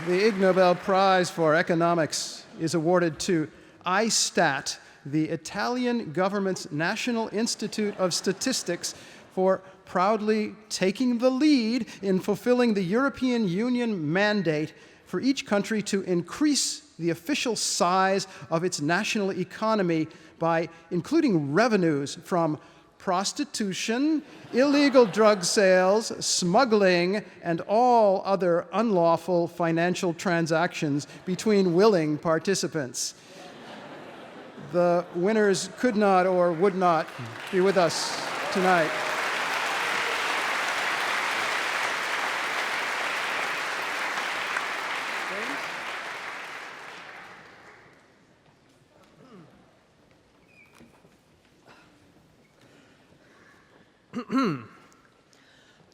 The Ig Nobel Prize for Economics is awarded to ISTAT, the Italian government's National Institute of Statistics, for proudly taking the lead in fulfilling the European Union mandate for each country to increase the official size of its national economy by including revenues from prostitution, illegal drug sales, smuggling, and all other unlawful financial transactions between willing participants. The winners could not or would not be with us tonight.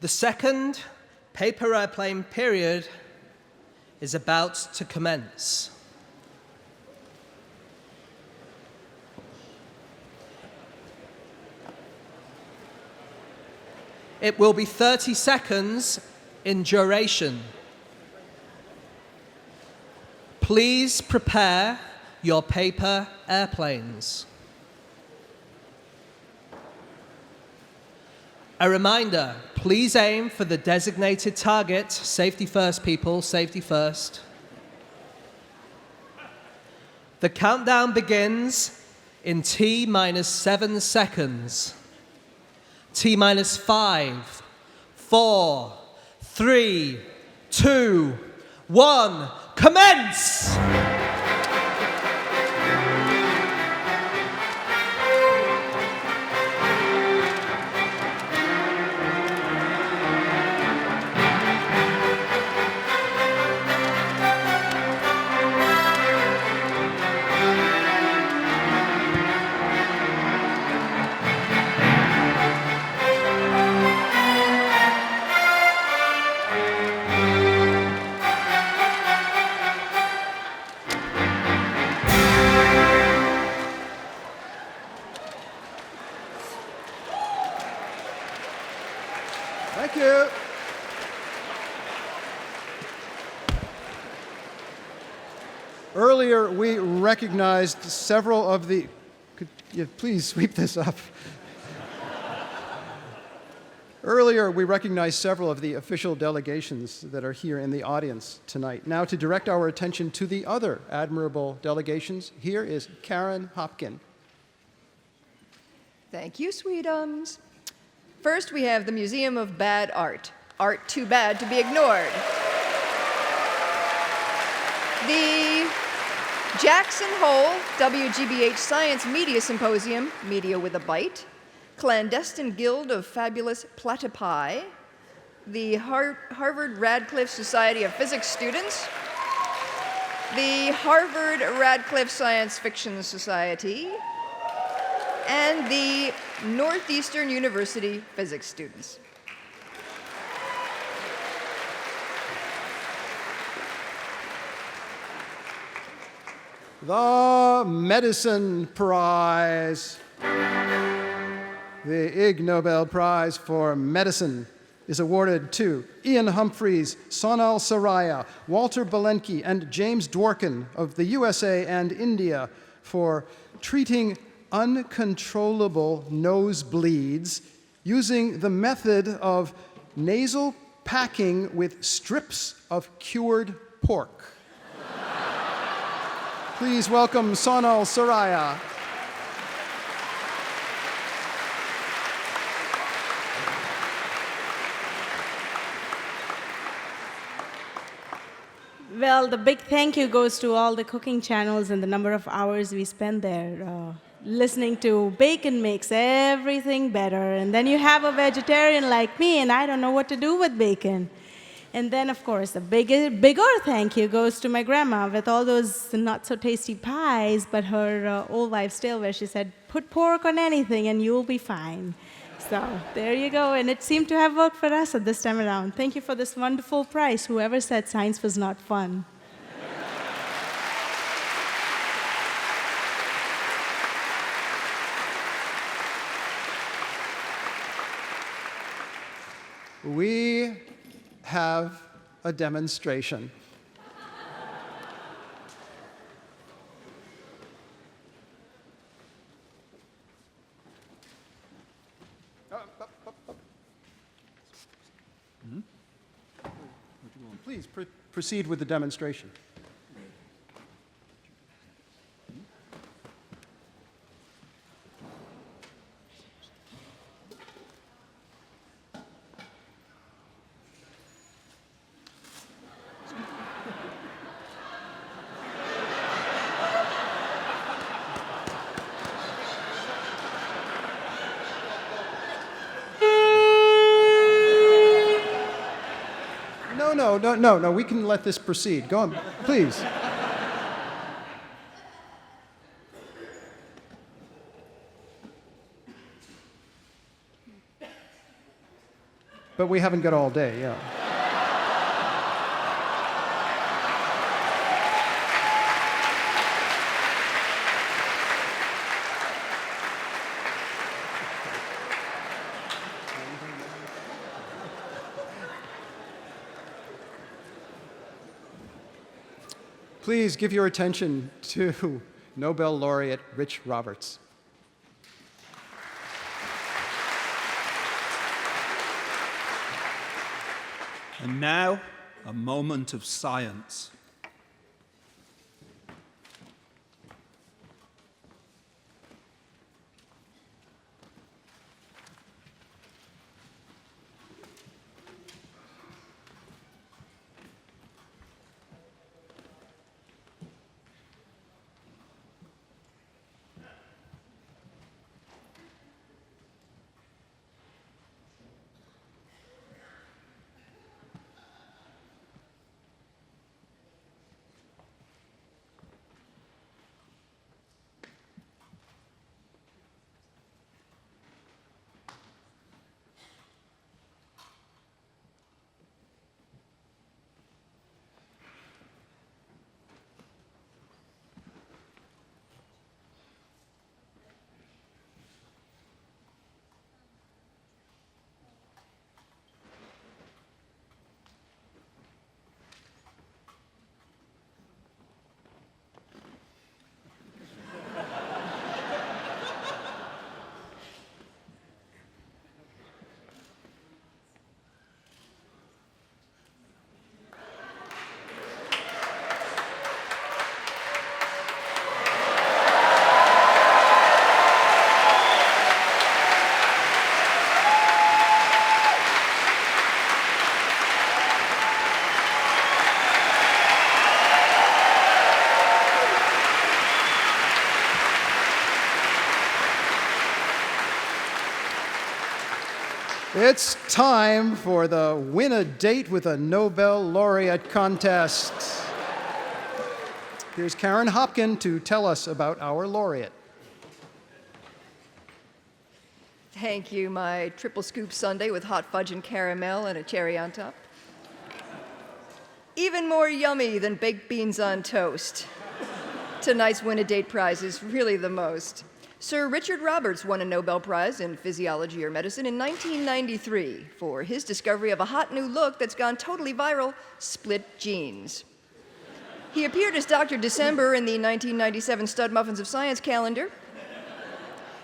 The second paper airplane period is about to commence. It will be 30 seconds in duration. Please prepare your paper airplanes. A reminder, please aim for the designated target. Safety first, people, safety first. The countdown begins in T-minus 7 seconds. T-minus 5, 4, 3, 2, 1, commence! Earlier, we recognized several of the... Could you please sweep this up? Earlier, we recognized several of the official delegations that are here in the audience tonight. Now, to direct our attention to the other admirable delegations, here is Karen Hopkin. Thank you, sweetums. First, we have the Museum of Bad Art. Art too bad to be ignored. The Jackson Hole WGBH Science Media Symposium, Media with a Bite. Clandestine Guild of Fabulous Platypi, the Harvard Radcliffe Society of Physics Students, the Harvard Radcliffe Science Fiction Society, and the Northeastern University Physics Students. The Medicine Prize. The Ig Nobel Prize for Medicine is awarded to Ian Humphreys, Sonal Saraya, Walter Belenke, and James Dworkin of the USA and India for treating uncontrollable nosebleeds using the method of nasal packing with strips of cured pork. Please welcome Sonal Saraya. Well, the big thank you goes to all the cooking channels and the number of hours we spend there. Listening to bacon makes everything better. And then you have a vegetarian like me, and I don't know what to do with bacon. And then, of course, the bigger thank you goes to my grandma with all those not-so-tasty pies, but her old wives' tale where she said, put pork on anything and you'll be fine. So there you go, and it seemed to have worked for us at this time around. Thank you for this wonderful prize, whoever said science was not fun. We have a demonstration. Please proceed with the demonstration. No, we can let this proceed. Go on, please. But we haven't got all day, yeah. Please give your attention to Nobel laureate Rich Roberts. And now, a moment of science. It's time for the Win a Date with a Nobel Laureate contest. Here's Karen Hopkin to tell us about our laureate. Thank you, my triple scoop sundae with hot fudge and caramel and a cherry on top. Even more yummy than baked beans on toast. Tonight's Win a Date prize is really the most. Sir Richard Roberts won a Nobel Prize in Physiology or Medicine in 1993 for his discovery of a hot new look that's gone totally viral, split jeans. He appeared as Dr. December in the 1997 Stud Muffins of Science calendar.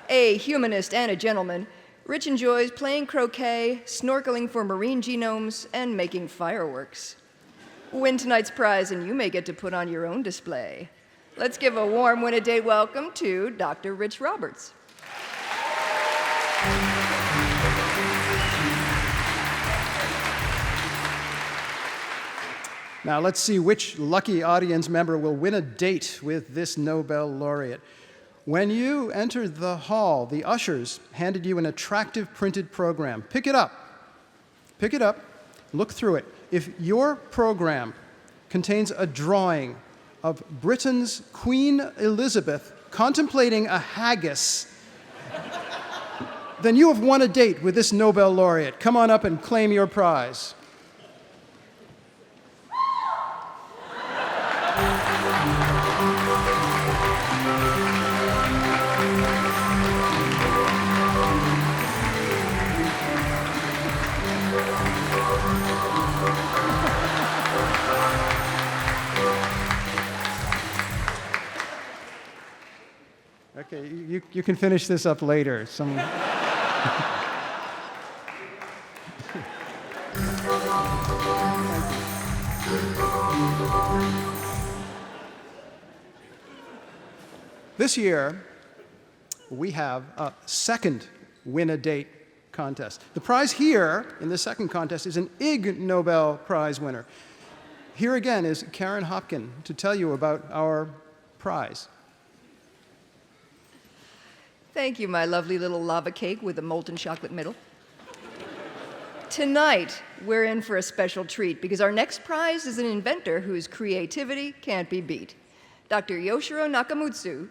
A humanist and a gentleman, Rich enjoys playing croquet, snorkeling for marine genomes, and making fireworks. Win tonight's prize and you may get to put on your own display. Let's give a warm Win a Date welcome to Dr. Rich Roberts. Now let's see which lucky audience member will win a date with this Nobel laureate. When you entered the hall, the ushers handed you an attractive printed program. Pick it up. Pick it up. Look through it. If your program contains a drawing of Britain's Queen Elizabeth contemplating a haggis, then you have won a date with this Nobel laureate. Come on up and claim your prize. Okay, you can finish this up later. This year, we have a second Win a Date contest. The prize here in the second contest is an Ig Nobel Prize winner. Here again is Karen Hopkin to tell you about our prize. Thank you, my lovely little lava cake with a molten chocolate middle. Tonight, we're in for a special treat because our next prize is an inventor whose creativity can't be beat. Dr. Yoshiro Nakamutsu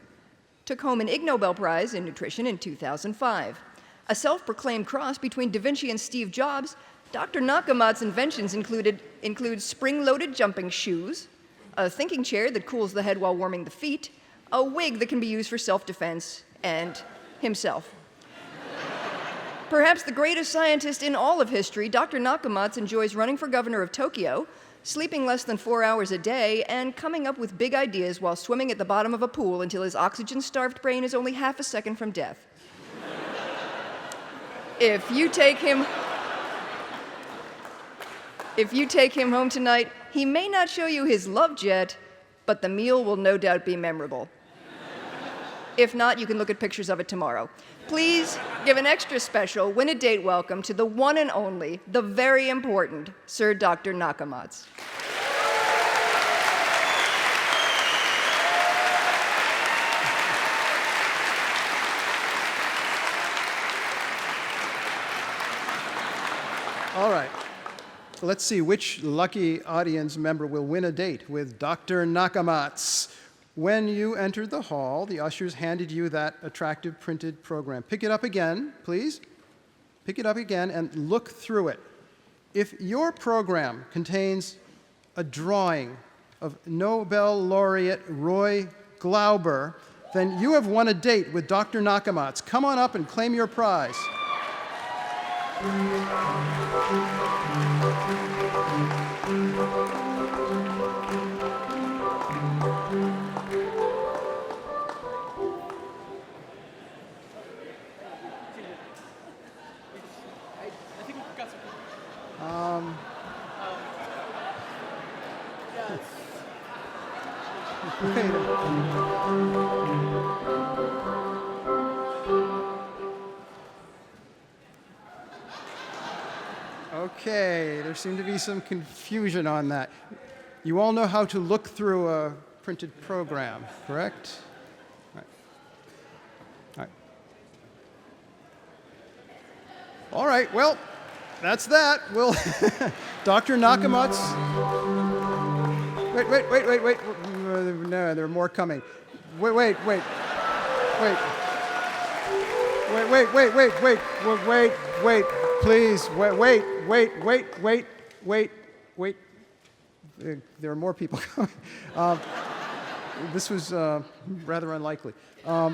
took home an Ig Nobel Prize in Nutrition in 2005. A self-proclaimed cross between Da Vinci and Steve Jobs, Dr. Nakamatsu's inventions include spring-loaded jumping shoes, a thinking chair that cools the head while warming the feet, a wig that can be used for self-defense, and himself. Perhaps the greatest scientist in all of history, Dr. Nakamatsu enjoys running for governor of Tokyo, sleeping less than 4 hours a day, and coming up with big ideas while swimming at the bottom of a pool until his oxygen-starved brain is only half a second from death. If you take him home tonight, he may not show you his love jet, but the meal will no doubt be memorable. If not, you can look at pictures of it tomorrow. Please give an extra special Win a Date welcome to the one and only, the very important Sir Dr. Nakamatsu. All right. Let's see which lucky audience member will win a date with Dr. Nakamatsu. When you entered the hall, the ushers handed you that attractive printed program. Pick it up again, please. Pick it up again and look through it. If your program contains a drawing of Nobel laureate Roy Glauber, then you have won a date with Dr. Nakamatsu. Come on up and claim your prize. Okay, there seemed to be some confusion on that. You all know how to look through a printed program, correct? All right. All right, well, that's that. We'll Dr. Nakamatsu. Wait. No, there are more coming. Wait, please. Wait. There are more people coming. This was rather unlikely. All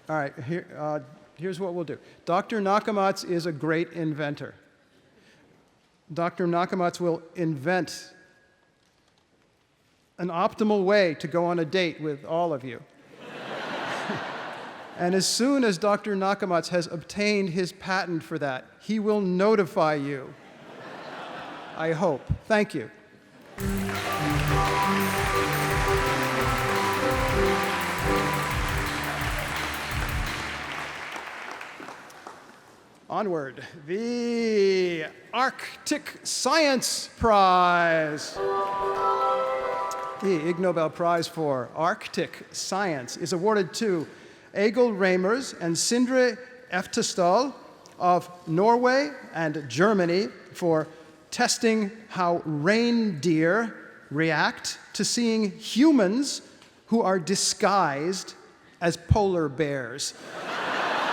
right, here's what we'll do. Dr. Nakamatsu is a great inventor. Dr. Nakamatsu will invent an optimal way to go on a date with all of you. And as soon as Dr. Nakamatsu has obtained his patent for that, he will notify you. I hope. Thank you. Onward, the Arctic Science Prize. The Ig Nobel Prize for Arctic Science is awarded to Egil Reimers and Sindre Eftestad of Norway and Germany for testing how reindeer react to seeing humans who are disguised as polar bears.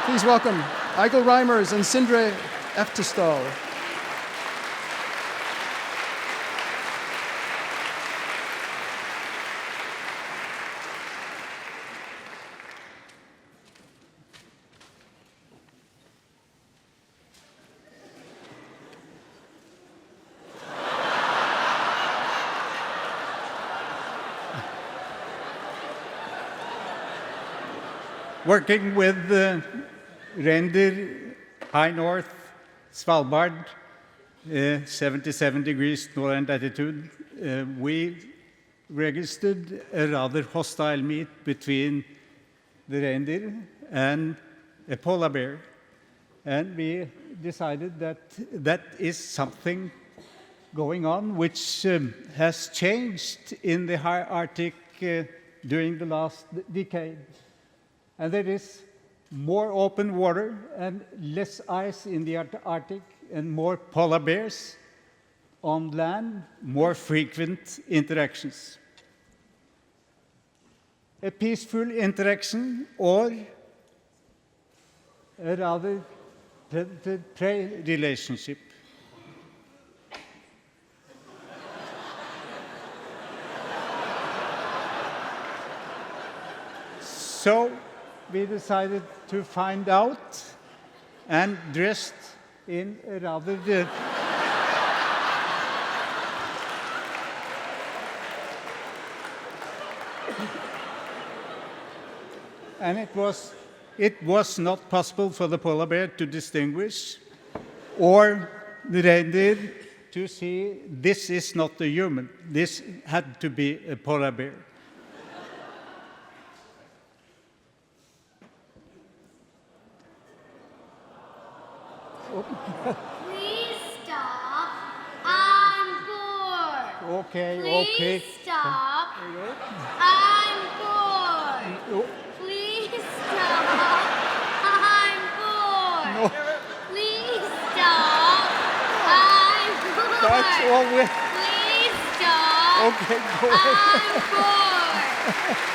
Please welcome Egil Reimers and Sindre Eftestad. Working with reindeer, high north, Svalbard, 77 degrees northern latitude, we registered a rather hostile meet between the reindeer and a polar bear. And we decided that that is something going on which has changed in the high Arctic during the last decade. And there is more open water and less ice in the Arctic and more polar bears on land, more frequent interactions. A peaceful interaction or a rather predator-prey relationship. So we decided to find out and dressed in a rather and it was not possible for the polar bear to distinguish or the reindeer to see this is not a human. This had to be a polar bear. Please stop. I'm bored. Okay, Please okay. stop. I'm bored. Please stop. I'm bored. No. Please stop. I'm bored. That's all we... Please stop. Okay, go ahead. I'm bored.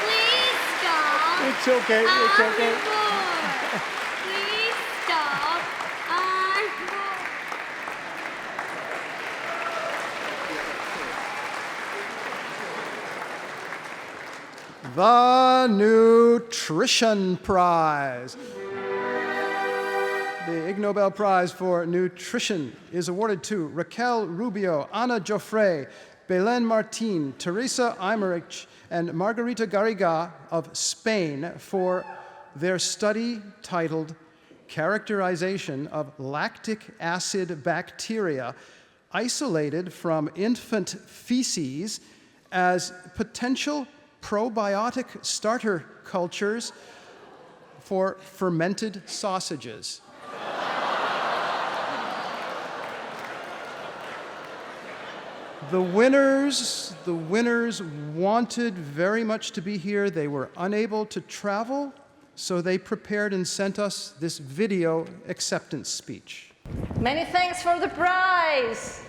Please stop. It's okay, it's okay. I'm bored. Please stop. I'm bored. The Nutrition Prize. The Ig Nobel Prize for Nutrition is awarded to Raquel Rubio, Ana Joffre, Belén Martín, Teresa Aymerich, and Margarita Garriga of Spain for their study titled Characterization of Lactic Acid Bacteria Isolated from Infant Feces as Potential Probiotic Starter Cultures for Fermented Sausages. The winners wanted very much to be here. They were unable to travel, so they prepared and sent us this video acceptance speech. Many thanks for the prize!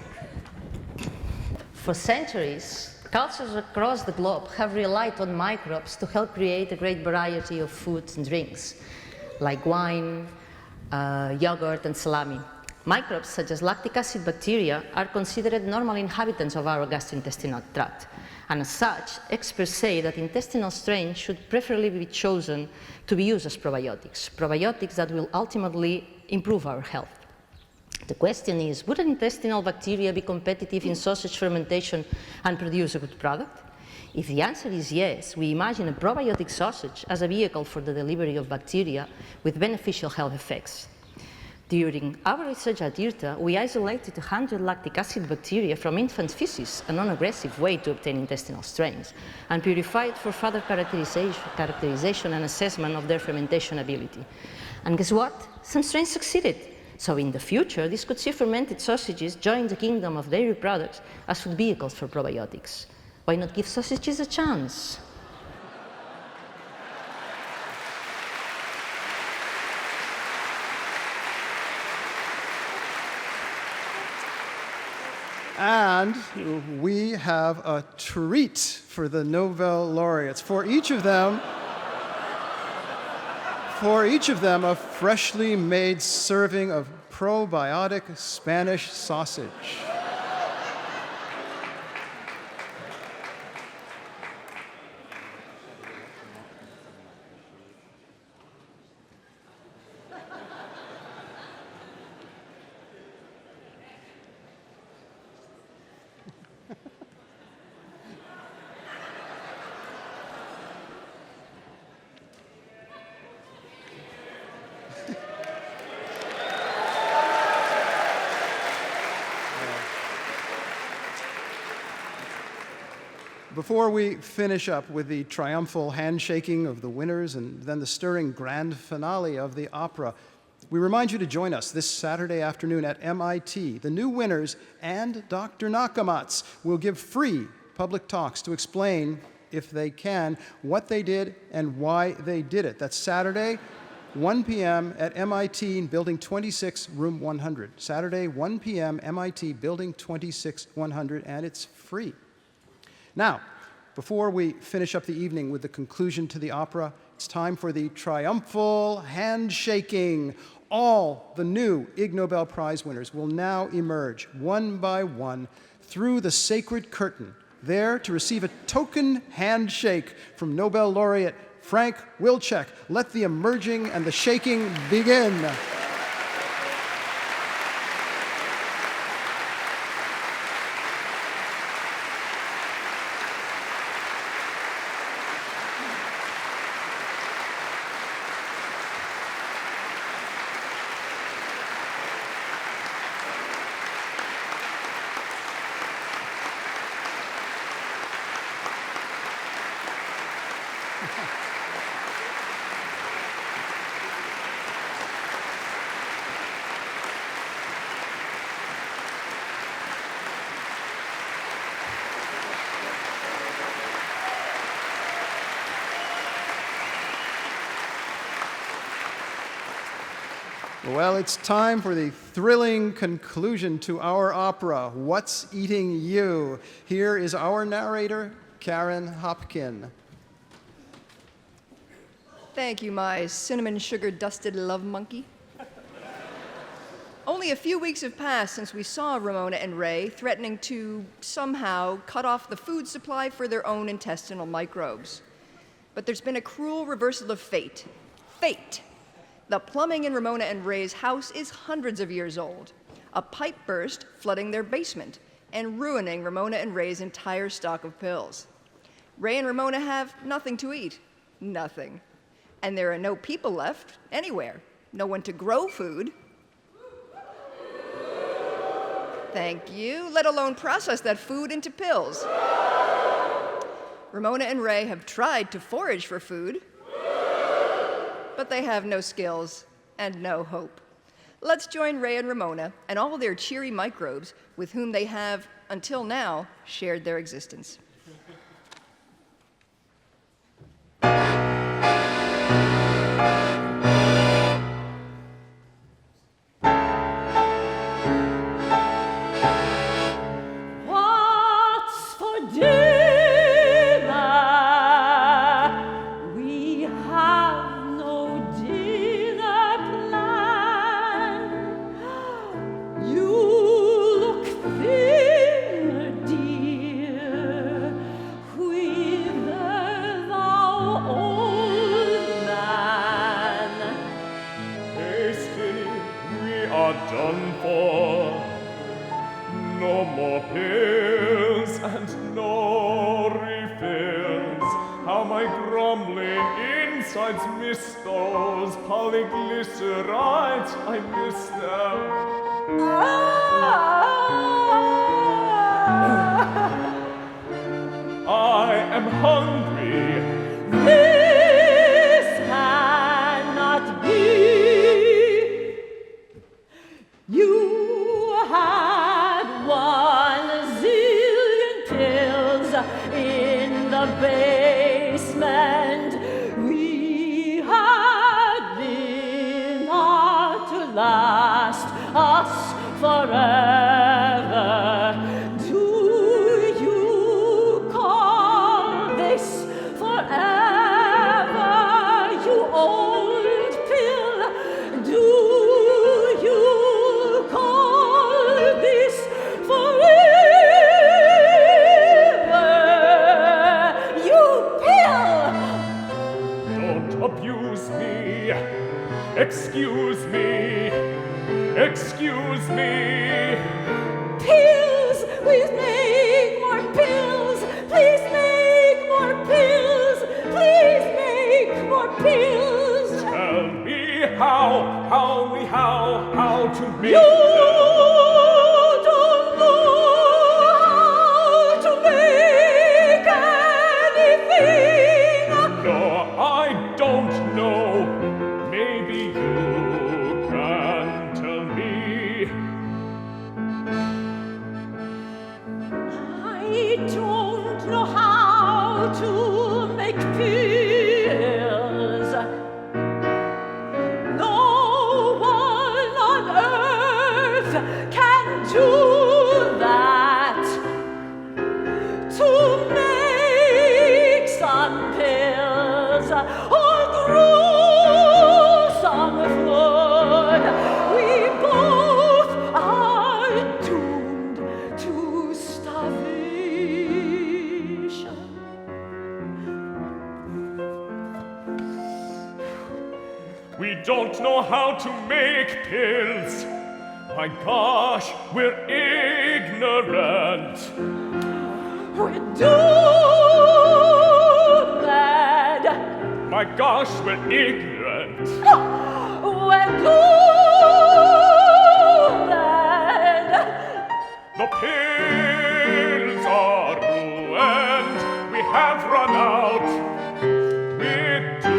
For centuries, cultures across the globe have relied on microbes to help create a great variety of foods and drinks, like wine, yogurt, and salami. Microbes such as lactic acid bacteria are considered normal inhabitants of our gastrointestinal tract. And as such, experts say that intestinal strains should preferably be chosen to be used as probiotics that will ultimately improve our health. The question is, would intestinal bacteria be competitive in sausage fermentation and produce a good product? If the answer is yes, we imagine a probiotic sausage as a vehicle for the delivery of bacteria with beneficial health effects. During our research at IRTA, we isolated 100 lactic acid bacteria from infant feces, a non-aggressive way to obtain intestinal strains, and purified for further characterization and assessment of their fermentation ability. And guess what? Some strains succeeded. So in the future, this could see fermented sausages join the kingdom of dairy products as food vehicles for probiotics. Why not give sausages a chance? And we have a treat for the Nobel laureates. For each of them, a freshly made serving of probiotic Spanish sausage. Before we finish up with the triumphal handshaking of the winners and then the stirring grand finale of the opera, we remind you to join us this Saturday afternoon at MIT. The new winners and Dr. Nakamatsu will give free public talks to explain, if they can, what they did and why they did it. That's Saturday, 1 p.m. at MIT in Building 26, Room 100. Saturday, 1 p.m., MIT, Building 26, 100, and it's free. Now, before we finish up the evening with the conclusion to the opera, it's time for the triumphal handshaking. All the new Ig Nobel Prize winners will now emerge one by one through the sacred curtain, there to receive a token handshake from Nobel laureate Frank Wilczek. Let the emerging and the shaking begin. Well, it's time for the thrilling conclusion to our opera, What's Eating You? Here is our narrator, Karen Hopkin. Thank you, my cinnamon sugar-dusted love monkey. Only a few weeks have passed since we saw Ramona and Ray threatening to somehow cut off the food supply for their own intestinal microbes. But there's been a cruel reversal of fate. Fate! The plumbing in Ramona and Ray's house is hundreds of years old. A pipe burst, flooding their basement and ruining Ramona and Ray's entire stock of pills. Ray and Ramona have nothing to eat. Nothing. And there are no people left anywhere. No one to grow food. Thank you. Let alone process that food into pills. Ramona and Ray have tried to forage for food, but they have no skills and no hope. Let's join Ray and Ramona and all their cheery microbes with whom they have, until now, shared their existence. and no refills. How my grumbling insides miss those polyglycerides. I miss them. I am hungry. This cannot be. You had 1,000,000,000 pills in the basement. We had enough to last us forever. Do you call this forever, you old pill? Do you call this forever, you pill? Don't abuse me. Excuse me. Excuse me. Pills, please make more pills. Please make more pills. Please make more pills. Tell me how to make You them. don't know how to make anything. No, I don't know. Maybe you can tell me. I don't know how to make pills. No one on earth can do that. To make some pills or grow some food, we both are doomed to starvation. We don't know how to make pills. My gosh, we're ignorant. We're doomed. My gosh, we're ignorant. We're doomed. The pills are ruined. We have run out. We're doomed.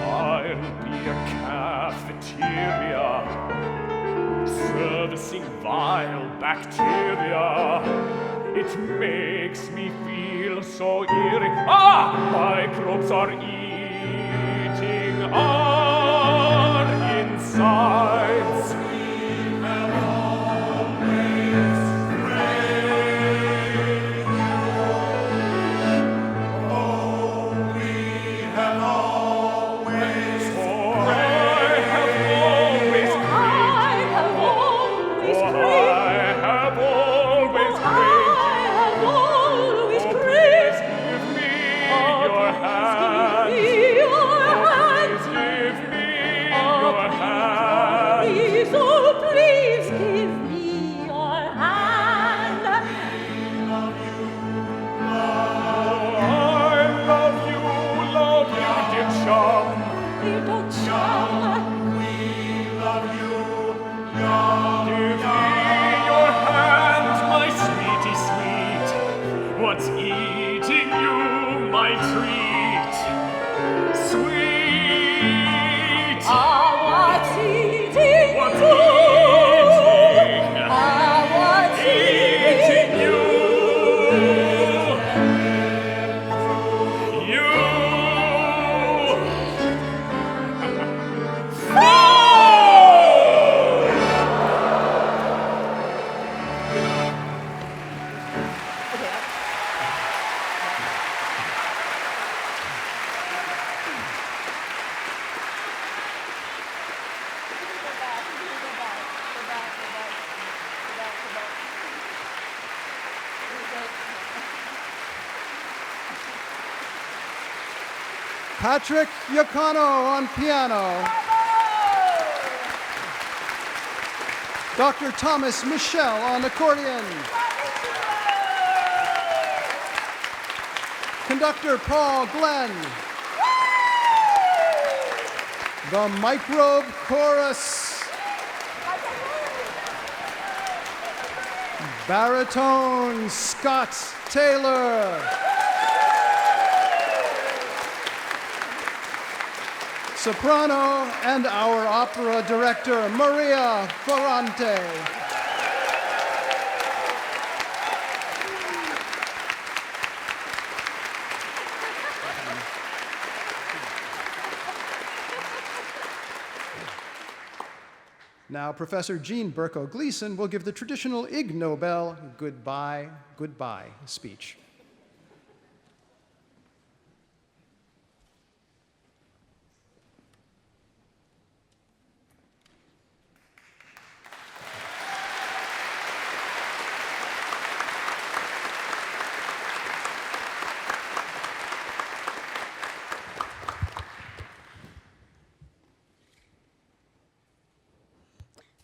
I'll be a cafeteria, servicing vile bacteria. It makes me feel so eerie. Microbes are eating our insides. What's eating you, my treat? Sweet! What's eating What's you? eating? What's Eating you! You! Patrick Yacano on piano. Dr. Thomas Michel on accordion. Conductor Paul Glenn. The Microbe Chorus. Baritone Scott Taylor. Soprano and our opera director, Maria Ferrante. Now, Professor Jean Berko Gleason will give the traditional Ig Nobel Goodbye, Goodbye speech.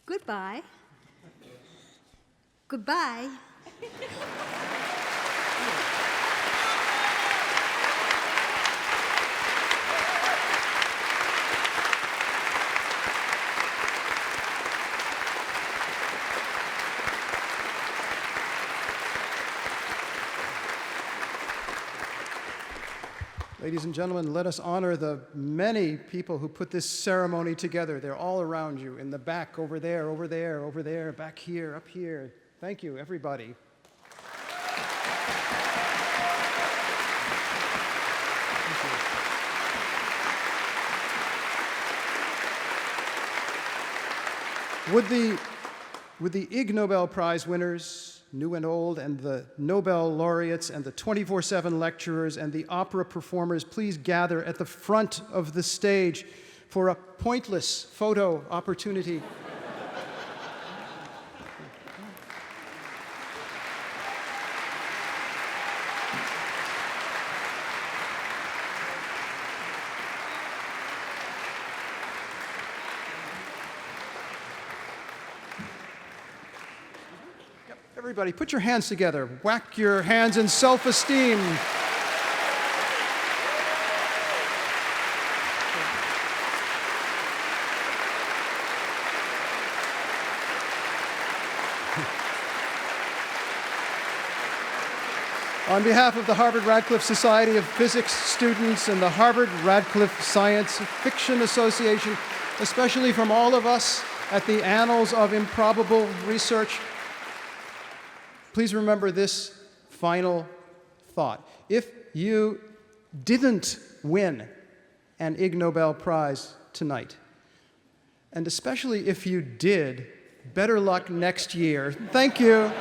Goodbye. Goodbye. Ladies and gentlemen, let us honor the many people who put this ceremony together. They're all around you, in the back, over there, over there, over there, back here, up here. Thank you, everybody. Would the Ig Nobel Prize winners, new and old, and the Nobel laureates, and the 24/7 lecturers, and the opera performers please gather at the front of the stage for a pointless photo opportunity? Everybody, put your hands together. Whack your hands in self-esteem. On behalf of the Harvard-Radcliffe Society of Physics students and the Harvard-Radcliffe Science Fiction Association, especially from all of us at the Annals of Improbable Research, please remember this final thought. If you didn't win an Ig Nobel Prize tonight, and especially if you did, better luck next year. Thank you.